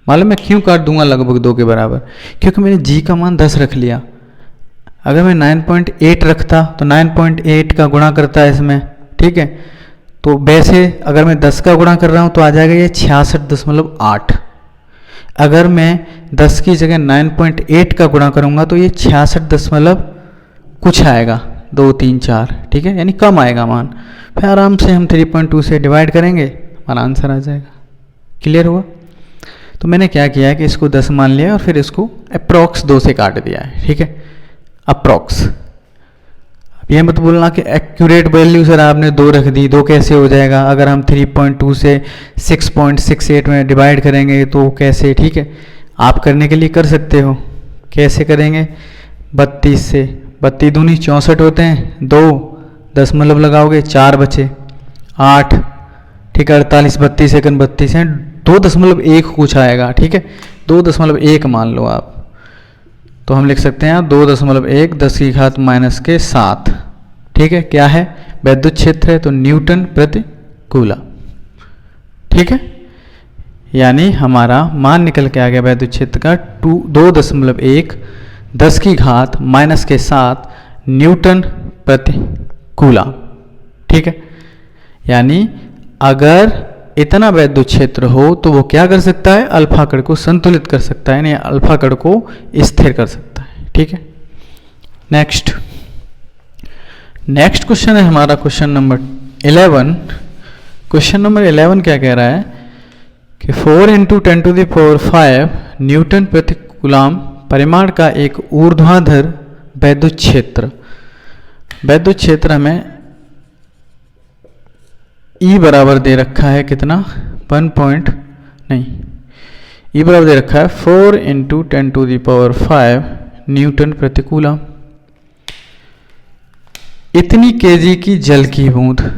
मालूम मैं क्यों काट दूंगा लगभग 2 के बराबर? क्योंकि मैंने g का मान 10 रख लिया। अगर मैं 9.8 रखता तो 9.8 का गुणा करता है इसमें, ठीक है। तो वैसे अगर मैं 10 का गुणा कर रहा हूँ तो आ जाएगा ये 66.8। अगर मैं 10 की जगह 9.8 का गुणा करूँगा तो ये 66 कुछ आएगा, 2 3 4, ठीक है, यानी कम आएगा मान। फिर आराम से हम 3.2 से डिवाइड करेंगे, हमारा आंसर आ जाएगा। क्लियर हुआ? तो मैंने क्या किया है कि इसको 10 मान लिया और फिर इसको अप्रॉक्स 2 से काट दिया है, ठीक है, अप्रॉक्स। अब ये मत बोलना कि एक्यूरेट वैल्यू सर आपने 2 रख दी, 2 कैसे हो जाएगा? अगर हम 3.2 से 6.68 में डिवाइड करेंगे तो कैसे? ठीक है, आप करने के लिए कर सकते हो। कैसे करेंगे? 32 से, 32 दूनी 64 होते हैं, 2 दशमलव लगाओगे 4 बचे, 8, ठीक है, 48, 32 सेकंड 32 हैं, 2.1 कुछ आएगा, ठीक है, 2.1 मान लो आप, तो हम लिख सकते हैं 2.1 10 की घात माइनस के 7, ठीक है। क्या है? वैद्युत क्षेत्र है, तो न्यूटन प्रति कूलम, ठीक है। यानी हमारा मान निकल के आ गया वैद्युत क्षेत्र का 2.1 10 की घात माइनस के 7 न्यूटन प्रति कूलम, ठीक है। यानी अगर इतना वैद्युत क्षेत्र हो तो वो क्या कर सकता है? अल्फा कण को संतुलित कर सकता है, यानी अल्फा कण को स्थिर कर सकता है, ठीक है। नेक्स्ट क्वेश्चन है हमारा क्वेश्चन नंबर 11। क्वेश्चन नंबर 11 क्या कह रहा है कि 4 इंटू 10⁵ न्यूटन प्रति कूलाम परिमाण का एक ऊर्ध्वाधर वैद्युत क्षेत्र हमें E बराबर दे रखा है कितना E बराबर दे रखा है 4 इंटू 10⁵ न्यूटन प्रति कूलाम। इतनी केजी की जल की बूंद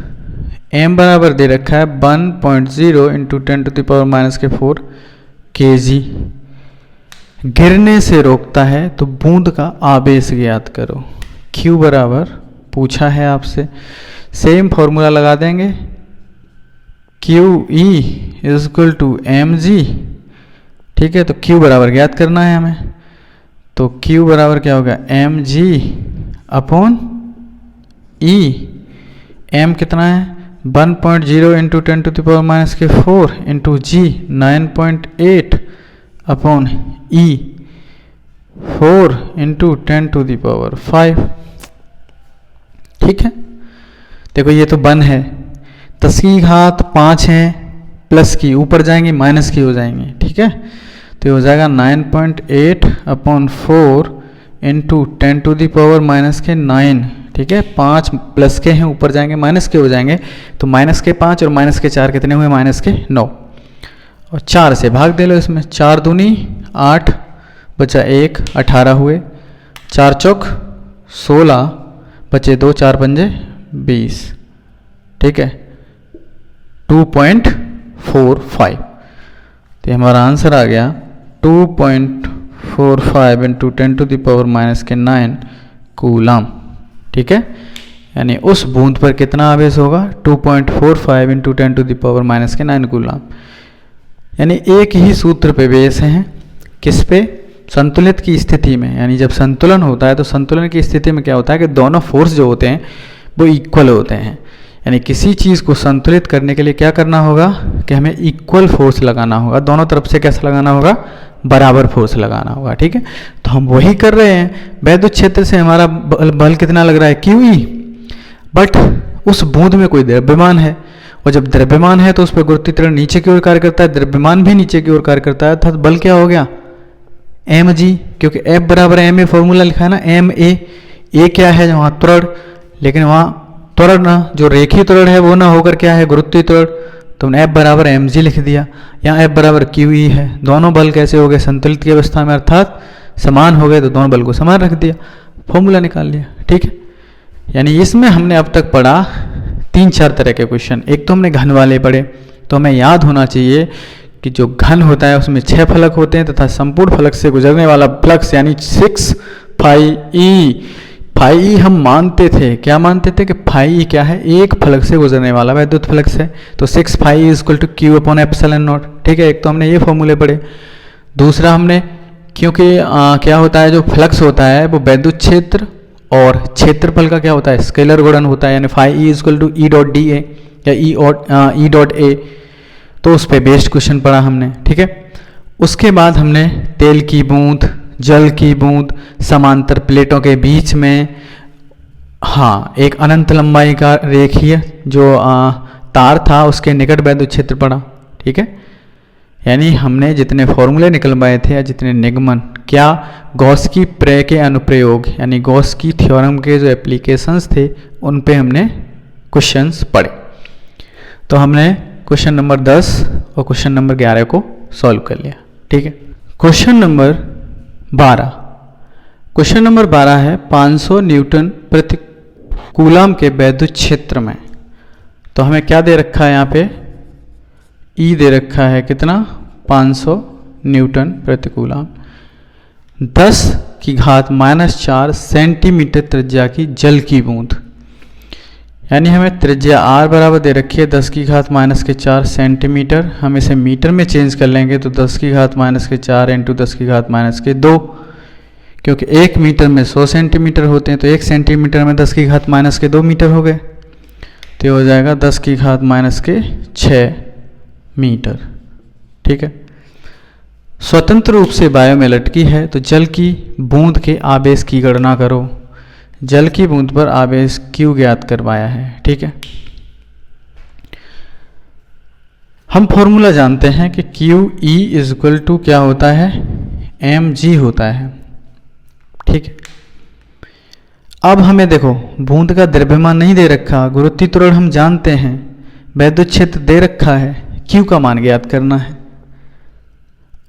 m बराबर दे रखा है 1.0 इंटू 10⁻⁴ kg गिरने से रोकता है तो बूंद का आवेश ज्ञात करो। q बराबर पूछा है आपसे, सेम फॉर्मूला लगा देंगे QE is equal to mg। ठीक है, तो q बराबर ज्ञात करना है हमें, तो q बराबर क्या होगा mg अपॉन E। m कितना है 1.0 into 10⁻⁴ into g 9.8 upon E 4 into 10⁵। ठीक है, देखो ये तो 1 है, 10 की घात 5 है, प्लस की ऊपर जाएंगे माइनस की हो जाएंगे। ठीक है, तो ये हो जाएगा 9.8 अपॉन 4 इंटू 10⁻⁹। ठीक है, 5 प्लस के हैं ऊपर जाएंगे माइनस के हो जाएंगे, तो माइनस के 5 और माइनस के 4 कितने हुए माइनस के 9 और 4 से भाग दे लो इसमें, 4 दूनी 8 बचा 1 18 हुए, 4 चौक 16 बचे 2 4 पंजे 20। ठीक है 2.45, तो हमारा आंसर आ गया 2.45 इंटू 10⁻⁹ कूलाम। ठीक है, यानी उस बूंद पर कितना आवेश होगा 2.45 इंटू 10⁻⁹ कूलाम। यानी एक ही सूत्र पे बेस हैं, किस पे, संतुलित की स्थिति में। यानी जब संतुलन होता है तो संतुलन की स्थिति में क्या होता है कि दोनों फोर्स जो होते हैं वो इक्वल होते हैं। यानी किसी चीज़ को संतुलित करने के लिए क्या करना होगा कि हमें इक्वल फोर्स लगाना होगा, दोनों तरफ से कैसा लगाना होगा बराबर फोर्स लगाना होगा। ठीक है, तो हम वही कर रहे हैं। वैद्युत क्षेत्र से हमारा बल कितना लग रहा है QE, बट उस बूंद में कोई द्रव्यमान है, और जब द्रव्यमान है तो उस पर गुरुत्वीय त्वरण नीचे की ओर कार्य करता है, द्रव्यमान भी नीचे की ओर कार्य करता है, अर्थात बल क्या हो गया mg, क्योंकि F बराबर ma फॉर्मूला लिखा है ना, ma क्या है वहाँ त्वरण, लेकिन वहाँ त्वरण ना जो रेखीय त्वरण है वो ना होकर क्या है गुरुत्वीय त्वरण, तो हमने F बराबर mg लिख दिया। यहाँ F बराबर QE है, दोनों बल कैसे हो गए संतुलित की अवस्था में, अर्थात समान हो गए, तो दोनों बल को समान रख दिया, फॉर्मूला निकाल लिया। ठीक है, यानी इसमें हमने अब तक पढ़ा 3-4 तरह के क्वेश्चन। एक तो हमने घन वाले पढ़े, तो हमें याद होना चाहिए कि जो घन होता है उसमें 6 फलक होते हैं तथा संपूर्ण फलक से गुजरने वाला फ्लक्स यानी 6πe। फाई हम मानते थे, क्या मानते थे कि फाई क्या है एक फलक से गुजरने वाला वैद्युत फ्लक्स है, तो 6πe is equal to Q upon epsilon not. ठीक है, एक तो हमने ये फॉर्मूले पढ़े। दूसरा हमने क्योंकि क्या होता है जो फ्लक्स होता है वो वैद्युत क्षेत्र और क्षेत्रफल का क्या होता है स्केलर गुणन होता है, यानी phi E is equal to E dot D A या E डॉट ए, तो उस पर बेस्ड क्वेश्चन पढ़ा हमने। ठीक है, उसके बाद हमने तेल की बूंद, जल की बूंद, समांतर प्लेटों के बीच में एक अनंत लंबाई का रेखीय जो तार था उसके निकट वैद्युत क्षेत्र पड़ा। ठीक है, यानी हमने जितने फॉर्मूले निकलवाए थे या जितने निगमन, क्या गॉस की प्रे के अनुप्रयोग यानी गॉस की थ्योरम के जो एप्लीकेशंस थे उन पे हमने क्वेश्चंस पढ़े। तो हमने क्वेश्चन नंबर 10 और क्वेश्चन नंबर 11 को सॉल्व कर लिया। ठीक है, क्वेश्चन नंबर 12। क्वेश्चन नंबर 12 है 500 न्यूटन प्रति कूलाम के वैद्युत क्षेत्र में, तो हमें क्या दे रखा है यहाँ पे E दे रखा है कितना 500 न्यूटन प्रति कूलाम, 10 की घात -4 सेंटीमीटर त्रिज्या की जल की बूंद। यानी हमें त्रिज्या r बराबर दे रखी है 10 की घात -4 सेंटीमीटर, हम इसे मीटर में चेंज कर लेंगे तो 10 की घात -4 इंटू 10 की घात -2, क्योंकि 1 मीटर में 100 सेंटीमीटर होते हैं, तो 1 सेंटीमीटर में 10 की घात -2 मीटर हो गए, तो हो जाएगा 10 की घात -6 मीटर। ठीक है, स्वतंत्र रूप से वायु में लटकी है, तो जल की बूंद के आवेश की गणना करो। जल की बूंद पर आवेश Q ज्ञात करवाया है। ठीक है, हम फॉर्मूला जानते हैं कि Q E is equal to क्या होता है, एम जी होता है, ठीक है। अब हमें देखो बूंद का द्रव्यमान नहीं दे रखा, गुरुत्वीय त्वरण हम जानते हैं, वैद्युत क्षेत्र दे रखा है, क्यू का मान ज्ञात करना है।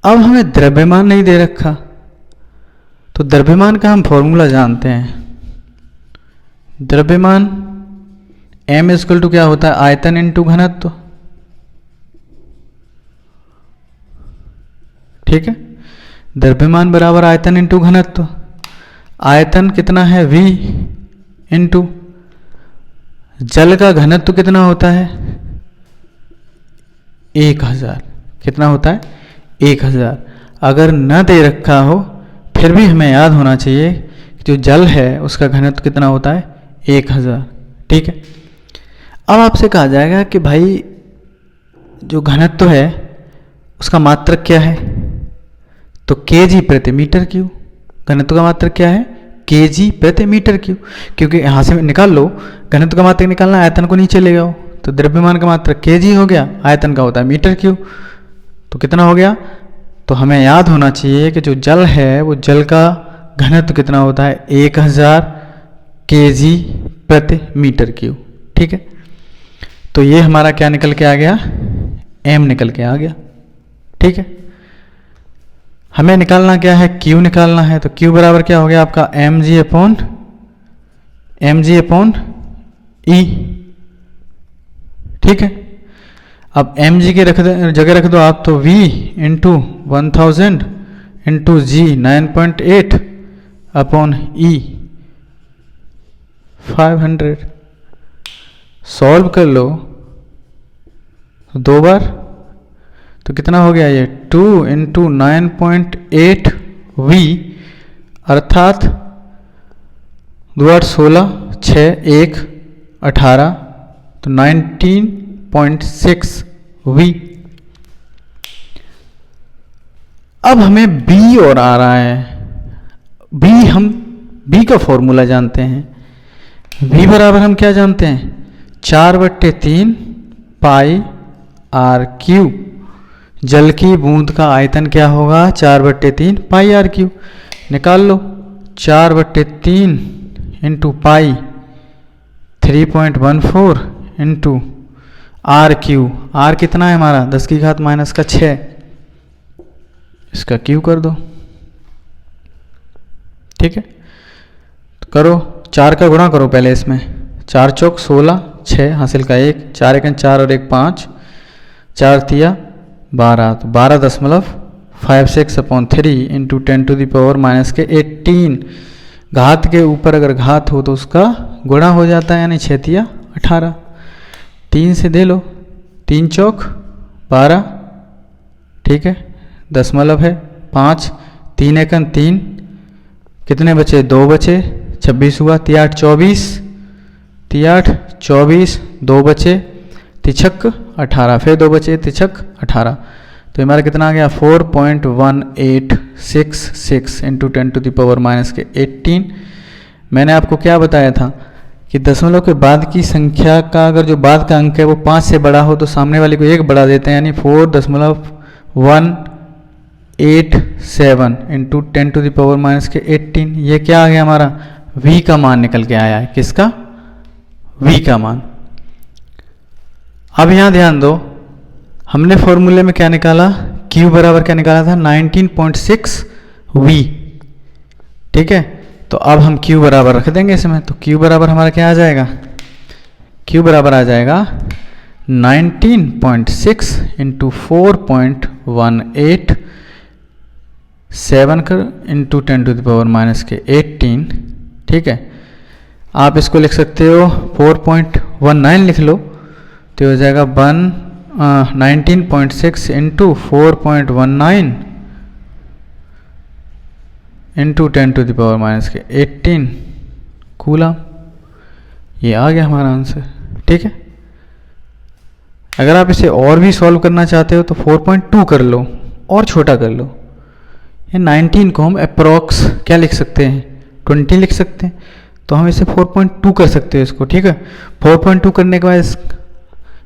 अब हमें द्रव्यमान नहीं दे रखा, तो द्रव्यमान का हम फॉर्मूला जानते हैं। द्रव्यमान m इज इक्वल टू क्या होता है, आयतन इंटू घनत्व, ठीक है। द्रव्यमान बराबर आयतन इंटू घनत्व। आयतन कितना है, v इंटू जल का घनत्व कितना होता है, 1000। कितना होता है, 1000। अगर न दे रखा हो फिर भी हमें याद होना चाहिए कि जो जल है उसका घनत्व कितना होता है, 1000, ठीक है। अब आपसे कहा जाएगा कि भाई जो घनत्व है उसका मात्रक क्या है, तो केजी प्रति मीटर क्यूब। घनत्व का मात्रक क्या है, केजी प्रति मीटर क्यूब, क्योंकि यहाँ से निकाल लो, घनत्व का मात्रक निकालना, आयतन को नीचे ले जाओ, तो द्रव्यमान का मात्रक केजी हो गया, आयतन का होता है मीटर क्यूब, तो कितना हो गया। तो हमें याद होना चाहिए कि जो जल है वो जल का घनत्व कितना होता है, 1000 केजी प्रति मीटर क्यूब, ठीक है। तो ये हमारा क्या निकल के आ गया, m निकल के आ गया, ठीक है। हमें निकालना क्या है, q निकालना है, तो q बराबर क्या हो गया आपका, mg अपॉन e, ठीक है। अब mg के जगह रख दो आप, तो v इंटू 1000 इंटू जी 9.8 अपॉन e 500। सॉल्व कर लो दो बार, तो कितना हो गया ये 2 इंटू 9.8 v, अर्थात 2 8 16 6 1 18, तो 19.6 v। अब हमें b और आ रहा है, हम b का फॉर्मूला जानते हैं। v बराबर हम क्या जानते हैं, 4/3 पाई आर क्यू। जल की बूंद का आयतन क्या होगा, 4/3 पाई आर क्यू। निकाल लो, 4/3 into pi 3.14 into R cube. R कितना है हमारा, 10 की घात माइनस का 6, इसका क्यू कर दो, ठीक है। तो करो, 4 का गुणा करो पहले इसमें, 4 चौक 16, 6 हासिल का 1, 4 1 4 और 1 5, 4 तिया 12, तो 12.56 अपॉन 3 इंटू 10⁻⁻⁻ के 18। घात के ऊपर अगर घात हो तो उसका गुणा हो जाता है, यानी 6 तिया 18। 3 से दे लो, 3 चौक 12, ठीक है, दशमलव है 5, 3 एकन 3, कितने बचे, 2 बचे, 26 हुआ, 3 8 24, 3 8 24, 2 बचे, तिछक 18, फिर 2 बचे, तिछक 18, तो हमारा कितना आ गया 4.1866 इंटू 10⁻⁻ के 18। मैंने आपको क्या बताया था कि दशमलव के बाद की संख्या का अगर जो बाद का अंक है वो 5 से बड़ा हो तो सामने वाले को 1 बढ़ा देते हैं, यानी 4.187 इंटू 10⁻⁻ के 18। ये क्या आ गया हमारा, v का मान निकल के आया है। किसका, v का मान। अब यहाँ ध्यान दो, हमने फॉर्मूले में क्या निकाला, q बराबर क्या निकाला था, 19.6 v, ठीक है। तो अब हम q बराबर रख देंगे इसमें, तो q बराबर हमारा क्या आ जाएगा, q बराबर आ जाएगा 19.6 इंटू 4.187 कर इंटू 10⁻⁻ के 18, ठीक है। आप इसको लिख सकते हो 4.19 लिख लो, तो हो जाएगा 19.6 इंटू 4.19 इंटू 10⁻⁻ के 18 कूलम। ये आ गया हमारा आंसर, ठीक है। अगर आप इसे और भी सॉल्व करना चाहते हो तो 4.2 कर लो और छोटा कर लो। ये 19 को हम अप्रॉक्स क्या लिख सकते हैं, 20 लिख सकते हैं, तो हम इसे 4.2 कर सकते हैं इसको, ठीक है। 4.2 करने के बाद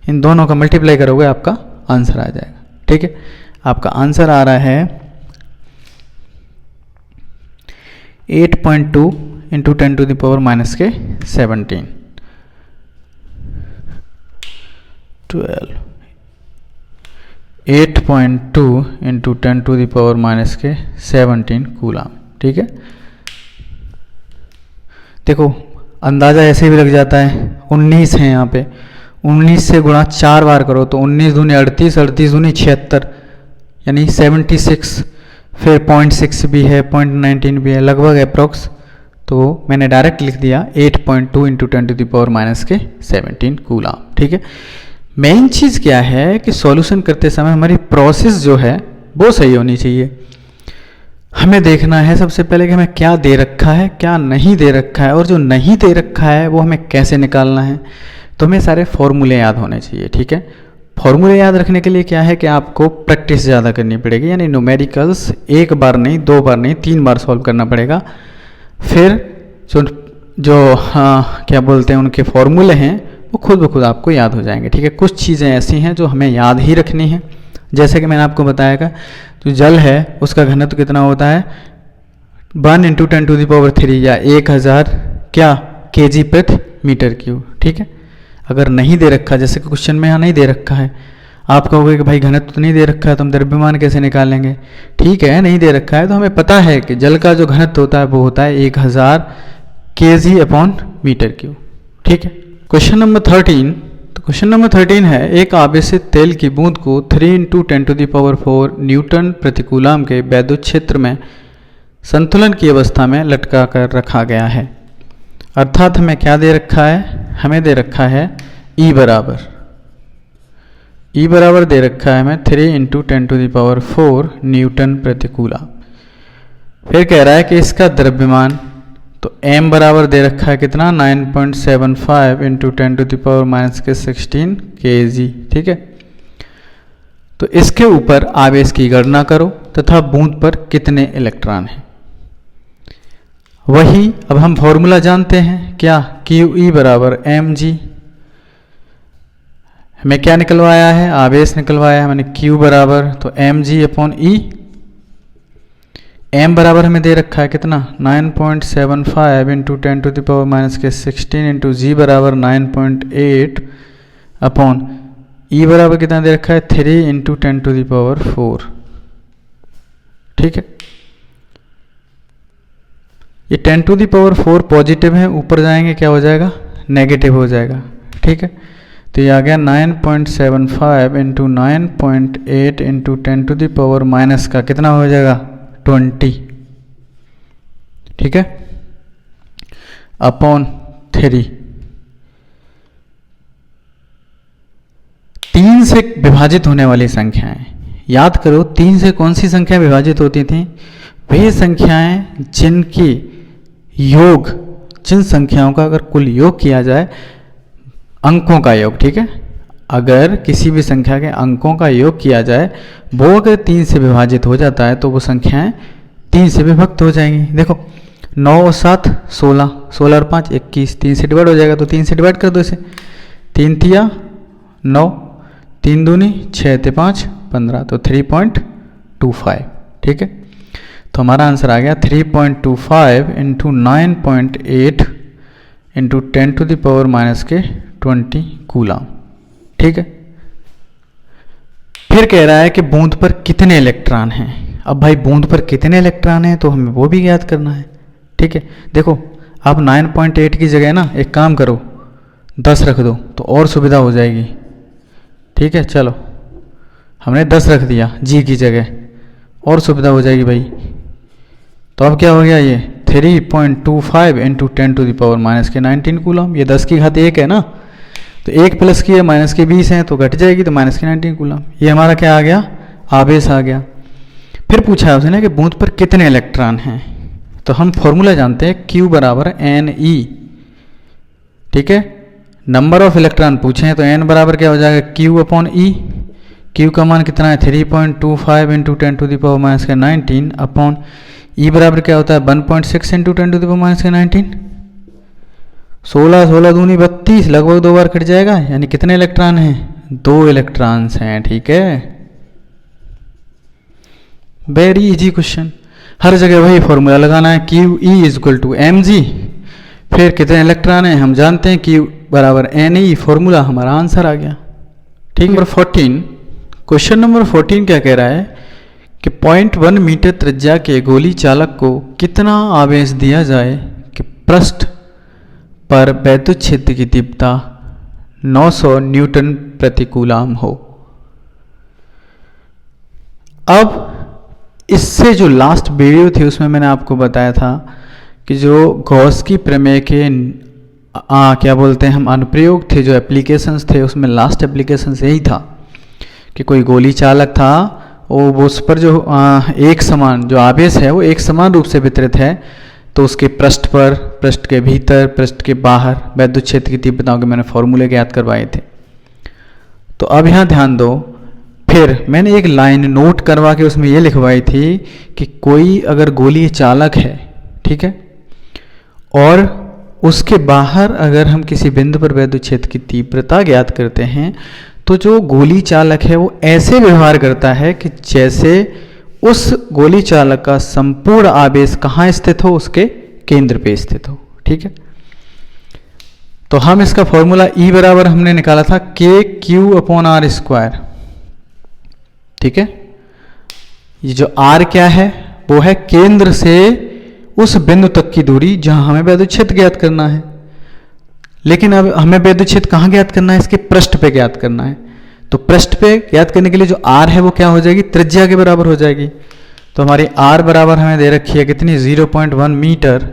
इन दोनों का मल्टीप्लाई करोगे आपका आंसर आ जाएगा। ठीक है, आपका आंसर आ रहा है 8.2 into 10 to the power minus के 17 12 8.2 into 10 to the power minus के 17 कूलम। ठीक है, देखो अंदाज़ा ऐसे भी लग जाता है, 19 है यहाँ पे, 19 से गुणा 4 बार करो तो 19 दूनी 38, 38 दूनी 76, यानी 76, फिर 0.6 भी है, 0.19 भी है, लगभग अप्रोक्स। तो मैंने डायरेक्ट लिख दिया 8.2 into 10 to the power minus के 17 कूलम। ठीक है, मेन चीज़ क्या है कि सॉल्यूशन करते समय हमारी प्रोसेस जो है वो सही होनी चाहिए। हमें देखना है सबसे पहले कि हमें क्या दे रखा है, क्या नहीं दे रखा है, और जो नहीं दे रखा है वो हमें कैसे निकालना है। तो हमें सारे फॉर्मूले याद होने चाहिए। ठीक है, फॉर्मूले याद रखने के लिए क्या है कि आपको प्रैक्टिस ज़्यादा करनी पड़ेगी, यानी न्यूमेरिकल्स एक बार नहीं, 2 बार नहीं, 3 बार सॉल्व करना पड़ेगा। फिर जो क्या बोलते हैं उनके फॉर्मूले हैं वो खुद ब खुद आपको याद हो जाएंगे। ठीक है, कुछ चीज़ें ऐसी हैं जो हमें याद ही रखनी है, जैसे कि मैंने आपको बताया था जो जल है उसका घनत्व कितना होता है 1 इंटू 10 टू द पावर 3 या 1000 क्या kg प्रति मीटर क्यूब। ठीक है, अगर नहीं दे रखा, जैसे कि क्वेश्चन में यहाँ नहीं दे रखा है, आप कहोगे कि भाई घनत्व तो नहीं दे रखा है तो हम द्रव्यमान कैसे निकालेंगे। ठीक है, नहीं दे रखा है तो हमें पता है कि जल का जो घनत्व होता है वो होता है 1000 kg अपॉन मीटर क्यूब। ठीक है, क्वेश्चन नंबर 13। तो क्वेश्चन नंबर 13 है, एक आवेशित तेल की बूंद को 3 into 10 to the power 4 newton प्रति कूलम के वैद्युत क्षेत्र में संतुलन की अवस्था में लटका कर रखा गया है। अर्थात हमें क्या दे रखा है, हमें दे रखा है E बराबर दे रखा है हमें 3 into 10 to the power 4 newton प्रति कूलम। फिर कह रहा है कि इसका द्रव्यमान, तो m बराबर दे रखा है कितना 9.75 into 10 to the power minus के 16 kg। ठीक है, तो इसके ऊपर आवेश की गणना करो तथा बूंद पर कितने इलेक्ट्रॉन हैं। वही अब हम फॉर्मूला जानते हैं क्या, QE बराबर mg। हमें क्या निकलवाया है, आवेश निकलवाया है मैंने, Q बराबर तो mg अपॉन E। m बराबर हमें दे रखा है कितना 9.75 into 10 to the power minus के 16 इंटू जी बराबर 9.8 अपॉन E बराबर कितना दे रखा है 3 इंटू 10 टू द पावर 4। ठीक है, ये 10 टू द पावर 4 पॉजिटिव है, ऊपर जाएंगे क्या हो जाएगा, नेगेटिव हो जाएगा। ठीक है, तो ये आ गया 9.75 into 9.8 into 10 to the power minus का कितना हो जाएगा 20। ठीक है, अपॉन 3। 3 से विभाजित होने वाली संख्याएं याद करो, 3 से कौन सी संख्या विभाजित होती थी, वे संख्याएं जिनकी योग, जिन संख्याओं का अगर कुल योग किया जाए, अंकों का योग। ठीक है, अगर किसी भी संख्या के अंकों का योग किया जाए, वो अगर 3 से विभाजित हो जाता है तो वो संख्याएं 3 से विभक्त हो जाएंगी। देखो 9 और 7 16, 16 और 5 21, 3 से डिवाइड हो जाएगा, तो 3 से डिवाइड कर दो इसे, 3 तिया 9, 3 दूनी 6 ते 5 15, तो 3.25। ठीक है, तो हमारा आंसर आ गया 3.25 into 9.8 into 10 to the power minus के 20 कूलम। ठीक है, फिर कह रहा है कि बूंद पर कितने इलेक्ट्रॉन हैं। अब भाई बूंद पर कितने इलेक्ट्रॉन हैं तो हमें वो भी याद करना है। ठीक है, देखो आप 9.8 की जगह ना एक काम करो 10 रख दो तो और सुविधा हो जाएगी। ठीक है, चलो हमने 10 रख दिया जी की जगह, और सुविधा हो जाएगी भाई। तो अब क्या हो गया, ये 3.25 into 10 to the power minus के 19 कूलम। ये 10 की घात 1 है ना, तो 1 प्लस की है माइनस के 20 हैं तो घट जाएगी, तो माइनस के 19 कूलम। ये हमारा क्या आ गया, आवेश आ गया। फिर पूछा है उसने कि बूंद पर कितने इलेक्ट्रॉन हैं, तो हम फॉर्मूला जानते हैं Q बराबर Ne। ठीक है, नंबर ऑफ इलेक्ट्रॉन पूछे हैं तो n बराबर क्या हो जाएगा Q अपॉन E। Q का मान कितना है 3.25 into 10 to the power minus के 19 अपॉन E बराबर क्या होता है 1.6 into 10 to the power minus के 19। 16 16 दूनी 32, लगभग 2 बार कट जाएगा, यानी कितने इलेक्ट्रॉन हैं 2 इलेक्ट्रॉन्स हैं, ठीक है। वेरी इजी क्वेश्चन, हर जगह वही फॉर्मूला लगाना है, Q E is equal to M G, फिर कितने इलेक्ट्रॉन हैं हम जानते हैं, क्यू बराबर एन ई, फॉर्मूला, हमारा आंसर आ गया, ठीक। नंबर 14, क्वेश्चन नंबर 14 क्या कह रहा है कि 0.1 मीटर त्रिज्या के गोली चालक को कितना आवेश दिया जाए कि पृष्ठ पर वैद्युत क्षेत्र की तीव्रता 900 न्यूटन प्रति कूलाम हो। अब इससे जो लास्ट वीडियो थी उसमें मैंने आपको बताया था कि जो गॉस की प्रमेय के क्या बोलते हैं हम अनुप्रयोग थे, जो एप्लीकेशंस थे, उसमें लास्ट एप्लीकेशंस यही था कि कोई गोली चालक था, वो उस पर जो एक समान जो आवेश है वो एक समान रूप से वितरित है, तो उसके पृष्ठ पर, पृष्ठ के भीतर, पृष्ठ के बाहर वैद्युत क्षेत्र की तीव्रताओं के मैंने फॉर्मूले ज्ञात करवाए थे। तो अब यहाँ ध्यान दो, फिर मैंने एक लाइन नोट करवा के उसमें ये लिखवाई थी कि कोई अगर गोली चालक है, ठीक है, और उसके बाहर अगर हम किसी बिंदु पर वैद्युत क्षेत्र की तीव्रता ज्ञात करते हैं तो जो गोली चालक है वो ऐसे व्यवहार करता है कि जैसे उस गोली चालक का संपूर्ण आवेश कहाँ स्थित हो, उसके केंद्र पे स्थित हो, ठीक है। तो हम इसका फॉर्मूला E बराबर हमने निकाला था KQ/R², ठीक है। ये जो R क्या है वो है केंद्र से उस बिंदु तक की दूरी जहां हमें वैद्युत क्षेत्र ज्ञात करना है, लेकिन अब हमें वैद्युत क्षेत्र कहाँ ज्ञात करना है, इसके पृष्ठ पे ज्ञात करना है। तो पृष्ठ पे ज्ञात करने के लिए जो R है वो क्या हो जाएगी, त्रिज्या के बराबर हो जाएगी। तो हमारी R बराबर हमें दे रखी है कितनी, 0.1 मीटर,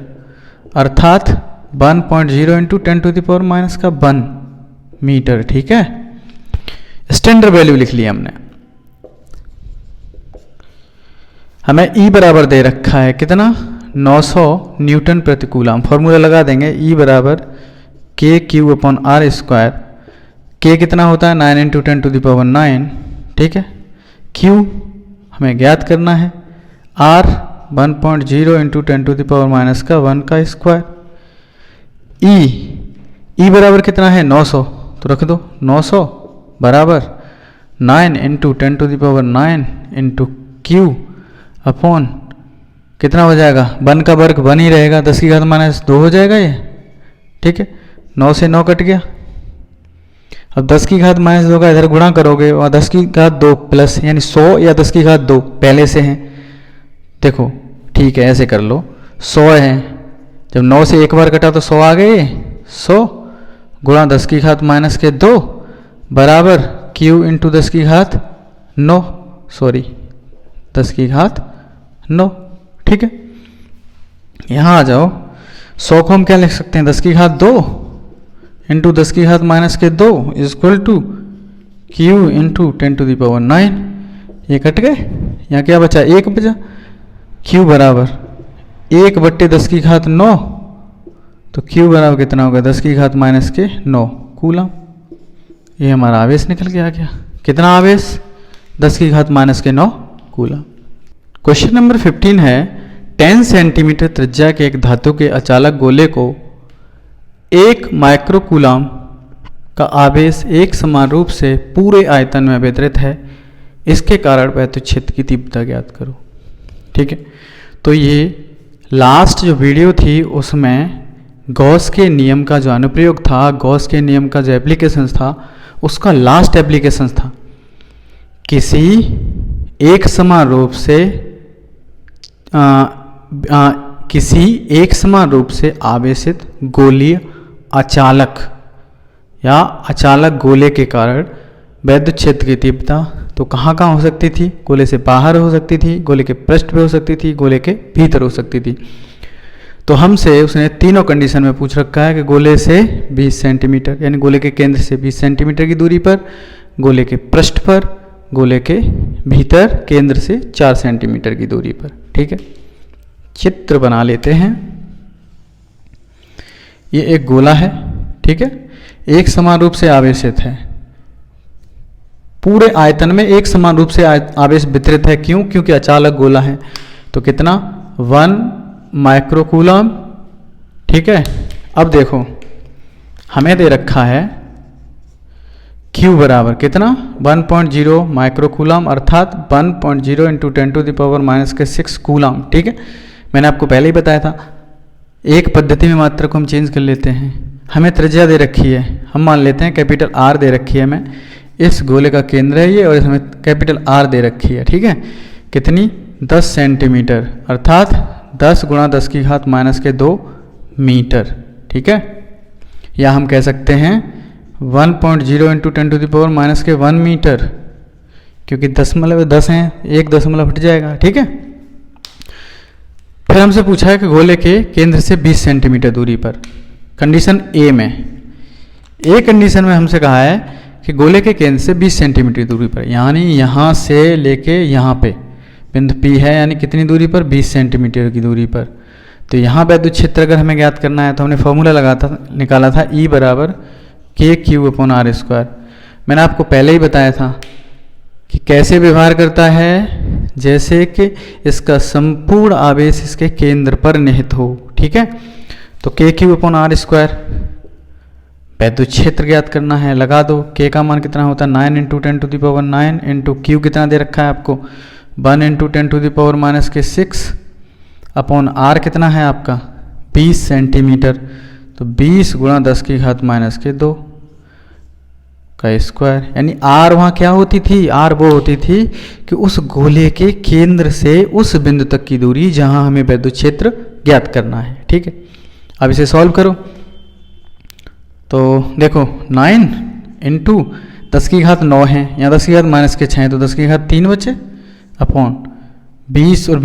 अर्थात 1.0 × 10⁻⁻1 मीटर, ठीक है। स्टैंडर्ड वैल्यू लिख लिया हमने। हमें E बराबर दे रखा है कितना, 900 न्यूटन प्रति कूलाम। फॉर्मूला लगा देंगे, E बराबर KQ/R², K कितना होता है, 9 × 10⁻⁹, ठीक है। Q हमें ज्ञात करना है, R 1.0 × 10⁻⁻1 का स्क्वायर। E बराबर कितना है, 900, तो रख दो 900 बराबर 9 × 10⁹ Q अपॉन कितना हो जाएगा, 1 का वर्ग 1 ही रहेगा, 10⁻⁻2 हो जाएगा ये, ठीक है। 9 से 9 कट गया। अब 10⁻⁻2 का इधर गुणा करोगे और 10⁻2 प्लस यानी 100 या 10⁻2 पहले से हैं, देखो ठीक है, ऐसे कर लो, 100 है, जब 9 से एक बार कटा तो 100 आ गए, 100 गुणा 10⁻⁻2 बराबर Q × 10⁻9, सॉरी 10⁻9, ठीक है। यहाँ आ जाओ, 100 को हम क्या लिख सकते हैं, 10⁻2 × 10⁻2 इक्वल टू Q × 10⁻9, ये कट गए, यहाँ क्या बचा, 1 बचा। Q बराबर 1/10⁻9, तो Q बराबर कितना होगा, 10⁻⁻9 कूलम। ये हमारा आवेश निकल के आ गया, कितना आवेश, 10⁻⁻9 कूलम। क्वेश्चन नंबर 15 है, 10 सेंटीमीटर त्रिज्या के एक धातु के अचालक गोले को 1 माइक्रोकूलम का आवेश एक समान रूप से पूरे आयतन में वितरित है, इसके कारण वैद्युत क्षेत्र की तीव्रता ज्ञात करो, ठीक है। तो ये लास्ट जो वीडियो थी उसमें गॉस के नियम का जो अनुप्रयोग था, गॉस के नियम का जो एप्लीकेशंस था, उसका लास्ट एप्लीकेशंस था किसी एक समान रूप से किसी एक समान रूप से आवेशित गोलीय अचालक या अचालक गोले के कारण वैद्युत क्षेत्र की तीव्रता तो कहाँ कहाँ हो सकती थी, गोले से बाहर हो सकती थी, गोले के पृष्ठ पे हो सकती थी, गोले के भीतर हो सकती थी। तो हमसे उसने तीनों कंडीशन में पूछ रखा है कि गोले से 20 सेंटीमीटर यानी गोले के केंद्र से 20 सेंटीमीटर की दूरी पर, गोले के पृष्ठ पर, गोले के भीतर केंद्र से 4 सेंटीमीटर की दूरी पर, ठीक है। चित्र बना लेते हैं। ये एक गोला है, ठीक है, एक समान रूप से आवेशित है, पूरे आयतन में एक समान रूप से आवेश वितरित है। क्यों? क्योंकि अचालक गोला है। तो कितना, 1 माइक्रोकूलम, ठीक है। अब देखो हमें दे रखा है Q बराबर कितना 1.0 माइक्रोकूलम अर्थात 1.0 इंटू 10⁻⁻⁶ कूलम। ठीक है, मैंने आपको पहले ही बताया था एक पद्धति में मात्रा को हम चेंज कर लेते हैं। हमें त्रिज्या दे रखी है, हम मान लेते हैं कैपिटल R दे रखी है हमें, इस गोले का केंद्र है ये और हमें कैपिटल R दे रखी है। ठीक है, कितनी 10 सेंटीमीटर अर्थात 10 × 10⁻⁻² मीटर। ठीक है, या हम कह सकते हैं 1.0 इंटू 10⁻⁻⁻⁴ मीटर, क्योंकि दशमलव 10 हैं, एक दशमलव हट जाएगा। ठीक है, फिर हमसे पूछा है कि गोले के केंद्र से 20 सेंटीमीटर दूरी पर, कंडीशन ए में, ए कंडीशन में हमसे कहा है कि गोले के केंद्र से 20 सेंटीमीटर दूरी पर, यानी यहाँ से लेके यहाँ पे बिंदु P है, यानी कितनी दूरी पर 20 सेंटीमीटर की दूरी पर। तो यहाँ वैद्युत क्षेत्र अगर हमें ज्ञात करना है तो हमने फॉर्मूला निकाला था E बराबर KQ/R²। मैंने आपको पहले ही बताया था कि कैसे व्यवहार करता है, जैसे कि इसका संपूर्ण आवेश इसके केंद्र पर निहित हो। ठीक है, तो KQ/R², वैद्युत क्षेत्र ज्ञात करना है, लगा दो। K का मान कितना होता है 9 इंटू 10⁻⁹ इंटू Q कितना दे रखा है आपको 1 इंटू 10⁻⁻⁶ अपॉन R कितना है आपका 20 सेंटीमीटर, तो 20 × 10⁻⁻² का स्क्वायर, यानी R वहाँ क्या होती थी, R वो होती थी कि उस गोले के केंद्र से उस बिंदु तक की दूरी जहाँ हमें वैद्युत क्षेत्र ज्ञात करना है। ठीक है, अब इसे सॉल्व करो तो देखो 9 इंटू 10⁻9 है, यहाँ 10⁻⁻6 है तो 10⁻3 बचे अपॉन 20 और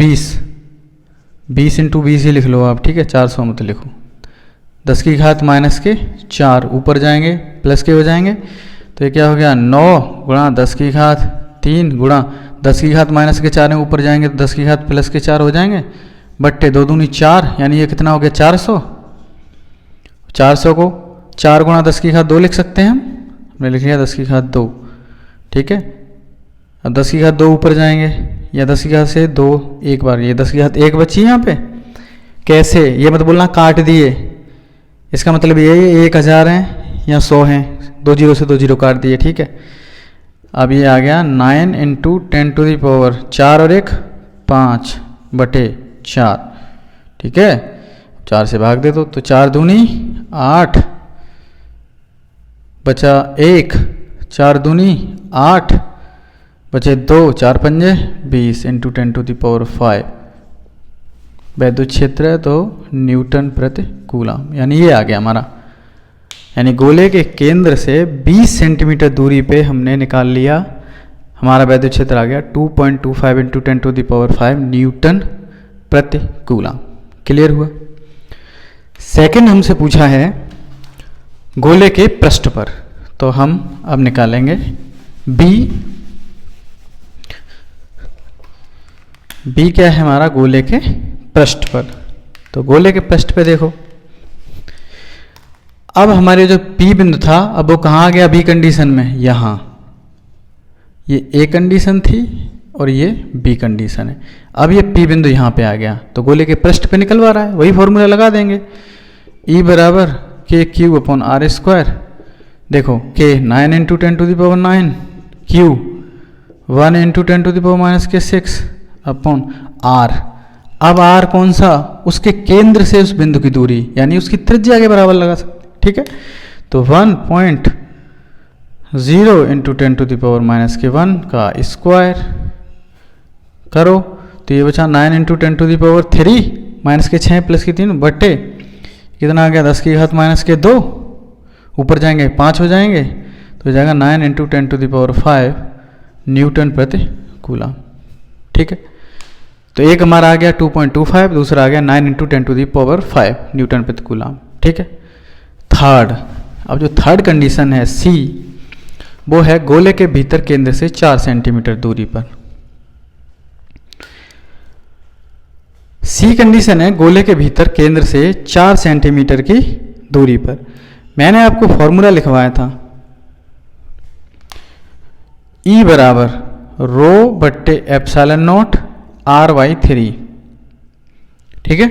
20 इंटू 20 ही लिख लो आप। ठीक है, 400 मत लिखो, 10⁻⁻4 ऊपर जाएंगे प्लस के हो जाएंगे, तो ये क्या हो गया 9 × 10⁻3 × 10⁻⁻4 में ऊपर जाएंगे तो 10⁻+4 हो जाएंगे, बट्टे 2 दूनी 4, यानी ये कितना हो गया 400। 400 को 4 × 10⁻2 लिख सकते हैं हमने लिख लिया 10⁻2। ठीक है, अब 10⁻2 ऊपर जाएंगे या 10 से 2 एक बार, ये 10⁻1 बची यहाँ पे। कैसे, ये मत बोलना काट दिए, इसका मतलब ये 1000 हैं या 100 हैं, 2 0 से 2 0 काट दिए। ठीक है, अब ये आ गया 9 इंटू 10⁻4 और 1 5 बटे 4। ठीक है, 4 से भाग दे दो तो 4 दूनी 8 बचा 1, 4 दूनी 8 बचे 2, 4 पंजे 20 इंटू 10⁵ वैद्युत क्षेत्र है तो न्यूटन प्रति कूलम, यानी ये आ गया हमारा, यानी गोले के केंद्र से 20 सेंटीमीटर दूरी पे हमने निकाल लिया, हमारा वैद्युत क्षेत्र आ गया 2.25 इंटू 10⁵ न्यूटन प्रति कूलम। क्लियर हुआ। सेकंड हमसे पूछा है गोले के पृष्ठ पर, तो हम अब निकालेंगे B क्या है हमारा गोले के पृष्ठ पर। तो गोले के पृष्ठ पे देखो, अब हमारे जो P बिंदु था अब वो कहाँ आ गया B कंडीशन में, यहाँ, ये A कंडीशन थी और ये B कंडीशन है। अब ये P बिंदु यहाँ पे आ गया तो गोले के पृष्ठ पे निकलवा रहा है, वही फॉर्मूला लगा देंगे E बराबर KQ/R²। देखो K 9 into 10⁻9, Q 1 into 10⁻⁻6 upon R। अब R कौन सा, उसके केंद्र से उस बिंदु की दूरी, यानी उसकी त्रिज्या के बराबर लगा सकते। ठीक है, तो 1.0 इंटू 10⁻⁻1 का स्क्वायर करो तो ये बचा 9 इंटू 10⁻3 -6 प्लस 3 बट्टे कितना आ गया 10⁻2, ऊपर जाएंगे 5 हो जाएंगे तो हो जाएगा 9 इंटू 10⁵ न्यूटन प्रति कूलम। ठीक है, तो एक हमारा आ गया 2.25, दूसरा आ गया 9 इंटू 10⁵ न्यूटन प्रति कूलम। ठीक है, थर्ड, अब जो थर्ड कंडीशन है C, वो है गोले के भीतर केंद्र से 4 सेंटीमीटर दूरी पर। C कंडीशन है गोले के भीतर केंद्र से 4 सेंटीमीटर की दूरी पर। मैंने आपको फॉर्मूला लिखवाया था E बराबर ρ/ε0 R/3। ठीक है,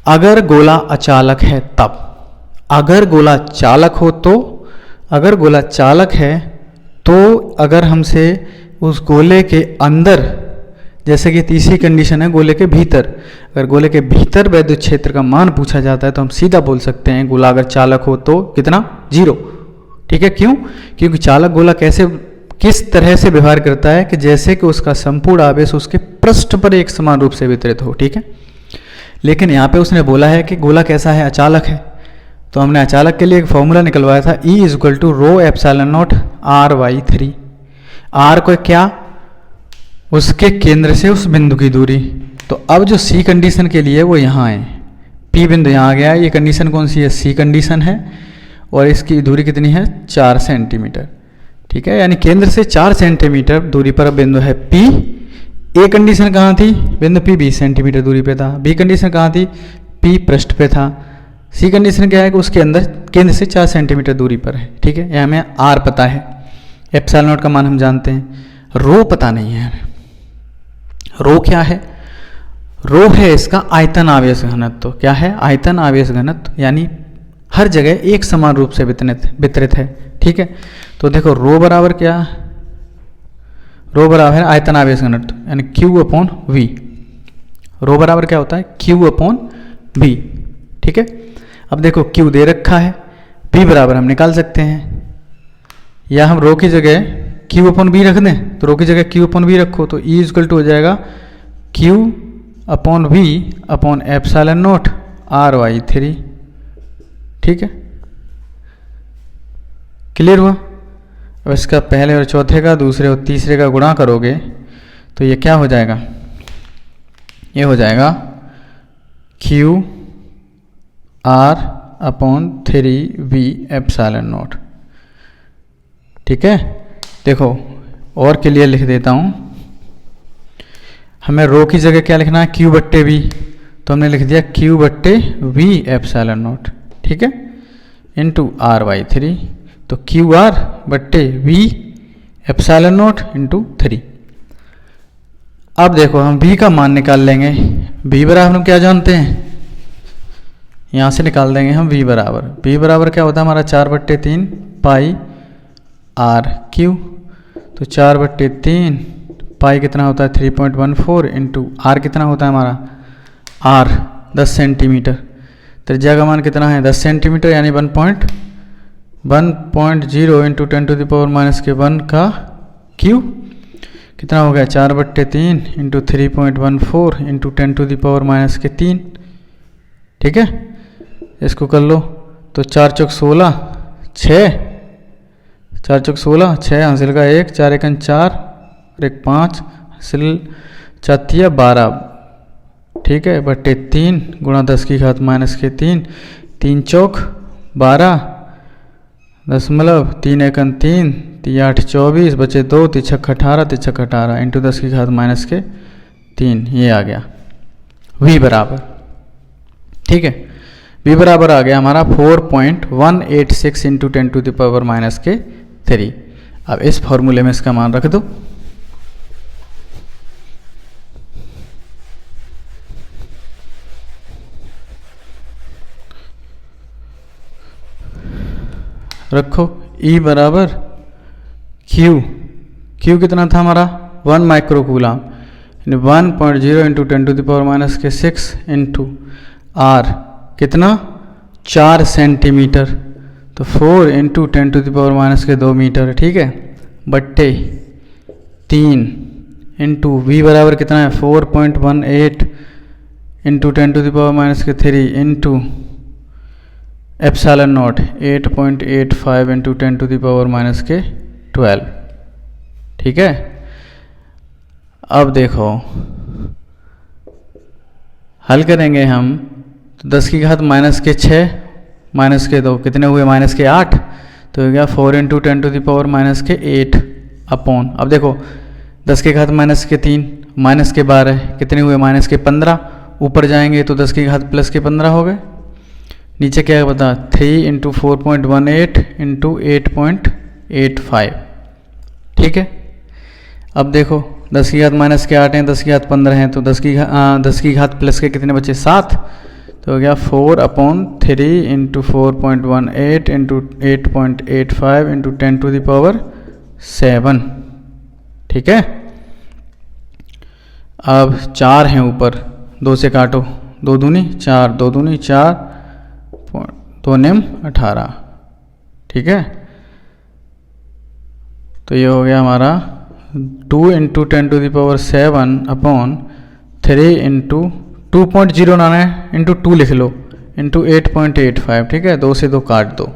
अगर गोला अचालक है तब, अगर गोला चालक हो तो अगर गोला चालक है तो अगर हमसे उस गोले के अंदर, जैसे कि तीसरी कंडीशन है गोले के भीतर, अगर गोले के भीतर वैद्युत क्षेत्र का मान पूछा जाता है तो हम सीधा बोल सकते हैं गोला अगर चालक हो तो कितना, 0। ठीक है, क्यों? क्योंकि चालक गोला किस तरह से व्यवहार करता है कि जैसे कि उसका संपूर्ण आवेश उसके पृष्ठ पर एक समान रूप से वितरित हो। ठीक है, लेकिन यहाँ पे उसने बोला है कि गोला कैसा है, अचालक है। तो हमने अचालक के लिए एक फॉर्मूला निकलवाया था, E = ρε0 r/3। r को क्या, उसके केंद्र से उस बिंदु की दूरी। तो अब जो सी कंडीशन के लिए वो यहाँ है, P बिंदु यहाँ आ गया। ये कंडीशन कौन सी है, सी कंडीशन है, और इसकी दूरी कितनी है, 4 सेंटीमीटर। ठीक है, यानी केंद्र से 4 सेंटीमीटर दूरी पर बिंदु है P। ए कंडीशन कहाँ थी, बिंदु P 20 सेंटीमीटर दूरी पे था। बी कंडीशन कहाँ थी, P पृष्ठ पे था। सी कंडीशन क्या है कि उसके अंदर केंद्र से 4 सेंटीमीटर दूरी पर है। ठीक है, यहाँ हमें आर पता है, ε0 का मान हम जानते हैं, रो पता नहीं है हमें। रो क्या है, रो है इसका आयतन आवेश घनत्व। क्या है, आयतन आवेश घनत्व, यानी हर जगह एक समान रूप से वितरित है। ठीक है, तो देखो रो बराबर क्या, रो बराबर है आयतन आवेश घनत्व यानी Q/V। रो बराबर क्या होता है, Q/V। ठीक है, अब देखो Q दे रखा है, P बराबर हम निकाल सकते हैं, या हम रो की जगह Q/V रख दें, तो रो की जगह Q/V रखो तो E = हो जाएगा Q/V/ε0 r/3। ठीक है, क्लियर हुआ? अब इसका पहले और चौथे का, दूसरे और तीसरे का गुणा करोगे तो ये क्या हो जाएगा, ये हो जाएगा Q/3V/ε0। ठीक है, देखो और क्लियर लिख देता हूँ, हमें रो की जगह क्या लिखना है, Q/V, तो हमने लिख दिया Q/V/ε0। ठीक है, इंटू r/3, तो QR/V/ε0 इंटू 3। अब देखो हम V का मान निकाल लेंगे। V बराबर हम क्या जानते हैं, यहाँ से निकाल देंगे हम V बराबर क्या होता है हमारा, 4/3 पाई RQ। तो 4/3 पाई कितना होता है, 3.14 इंटू R कितना होता है हमारा, R 10 सेंटीमीटर। त्रिज्या का मान कितना है, 10 सेंटीमीटर, यानी 1.0 इंटू 10⁻⁻1 का क्यूब कितना हो गया, 4/3 इंटू 3.14 इंटू 10⁻⁻3। ठीक है, इसको कर लो तो 4 चौक 16, 6, 4 चौक 16, 6 हासिल का 1, 4 एकन 4 और 1 5 हासिल 4 12। ठीक है, बट्टे 3 गुणा 10⁻³ 3 चौक 12 दशमलव 3 एकन 3 3 8 24 बचे 2 3 6 18 3 6 18 इंटू 10⁻³ ये आ गया V बराबर। ठीक है, V बराबर आ गया हमारा 4.186 इंटू 10⁻³ अब इस फॉर्मूले में इसका मान रख दो। रखो E बराबर Q कितना था हमारा 1 माइक्रोकूलम, 1.0 इंटू 10⁻⁻6 इंटू R कितना 4 सेंटीमीटर, तो 4 इंटू 10⁻⁻2 मीटर। ठीक है, बट्टे 3 इंटू V बराबर कितना है 4.18 इंटू 10⁻³ इंटू ε0 8.85 इंटू 10⁻12। ठीक है, अब देखो हल करेंगे हम तो 10⁻⁻6 -2 कितने हुए -8, तो हो गया 4 इंटू 10⁻⁻8 अपॉन, अब देखो 10⁻⁻3 -12 कितने हुए -15, ऊपर जाएंगे तो 10⁻+15 हो गए, नीचे क्या बता 3 इंटू 4.18 इंटू 8.85। ठीक है, अब देखो 10⁻⁻8 हैं 10⁻15 हैं तो 10⁻+ के कितने बचे 7, तो हो गया 4/3 इंटू 4.18 इंटू 8.85 इंटू 10⁻7। ठीक है। अब 4 हैं ऊपर, 2 से काटो, 2 दूनी 4, 2 दूनी 4, 2 निम 18। ठीक है। तो ये हो गया हमारा 2 इंटू 10⁻7/3 इंटू 2.09 इंटू 2 लिख लो इंटू 8.85। ठीक है। 2 से 2 काट दो,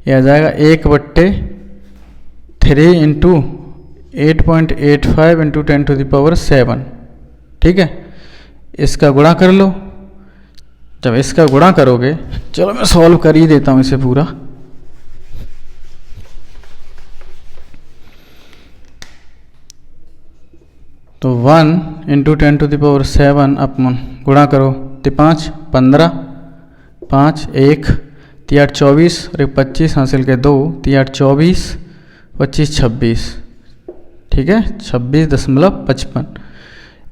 ये आ जाएगा 1/3 इंटू 8.85 इंटू 10⁻7। ठीक है। इसका गुणा कर लो। जब इसका गुणा करोगे, चलो मैं सॉल्व कर ही देता हूँ इसे पूरा। तो 1 इंटू 10⁻7 अपन गुणा करो, 5 15, 5 1 3 24 और 25 हासिल के 2, 3 24 25 26। ठीक है। 26.55।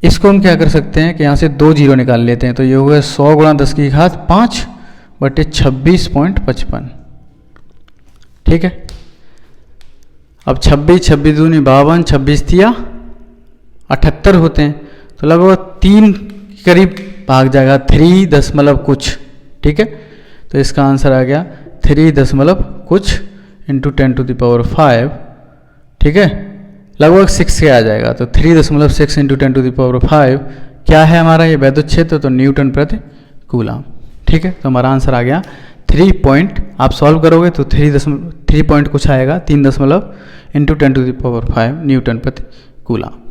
इसको हम क्या कर सकते हैं कि यहाँ से 2 जीरो निकाल लेते हैं। तो ये होगा 100 गुणा 10 की घात 5 बटे 26.55। ठीक है। अब 26 दूनी 52, 26 तिया 78 होते हैं, तो लगभग 3 के करीब भाग जाएगा, 3 दशमलव कुछ। ठीक है। तो इसका आंसर आ गया 3 दशमलव कुछ इंटू 10⁵। ठीक है। लगभग 6 के आ जाएगा। तो 3.6 इंटू 10⁵ क्या है हमारा ये वैद्युत क्षेत्र, तो न्यूटन प्रति कूलम। ठीक है। तो हमारा आंसर आ गया 3 पॉइंट। आप सॉल्व करोगे तो 3 पॉइंट कुछ आएगा, 3 दशमलव इंटू 10⁵ न्यूटन प्रति कूलम।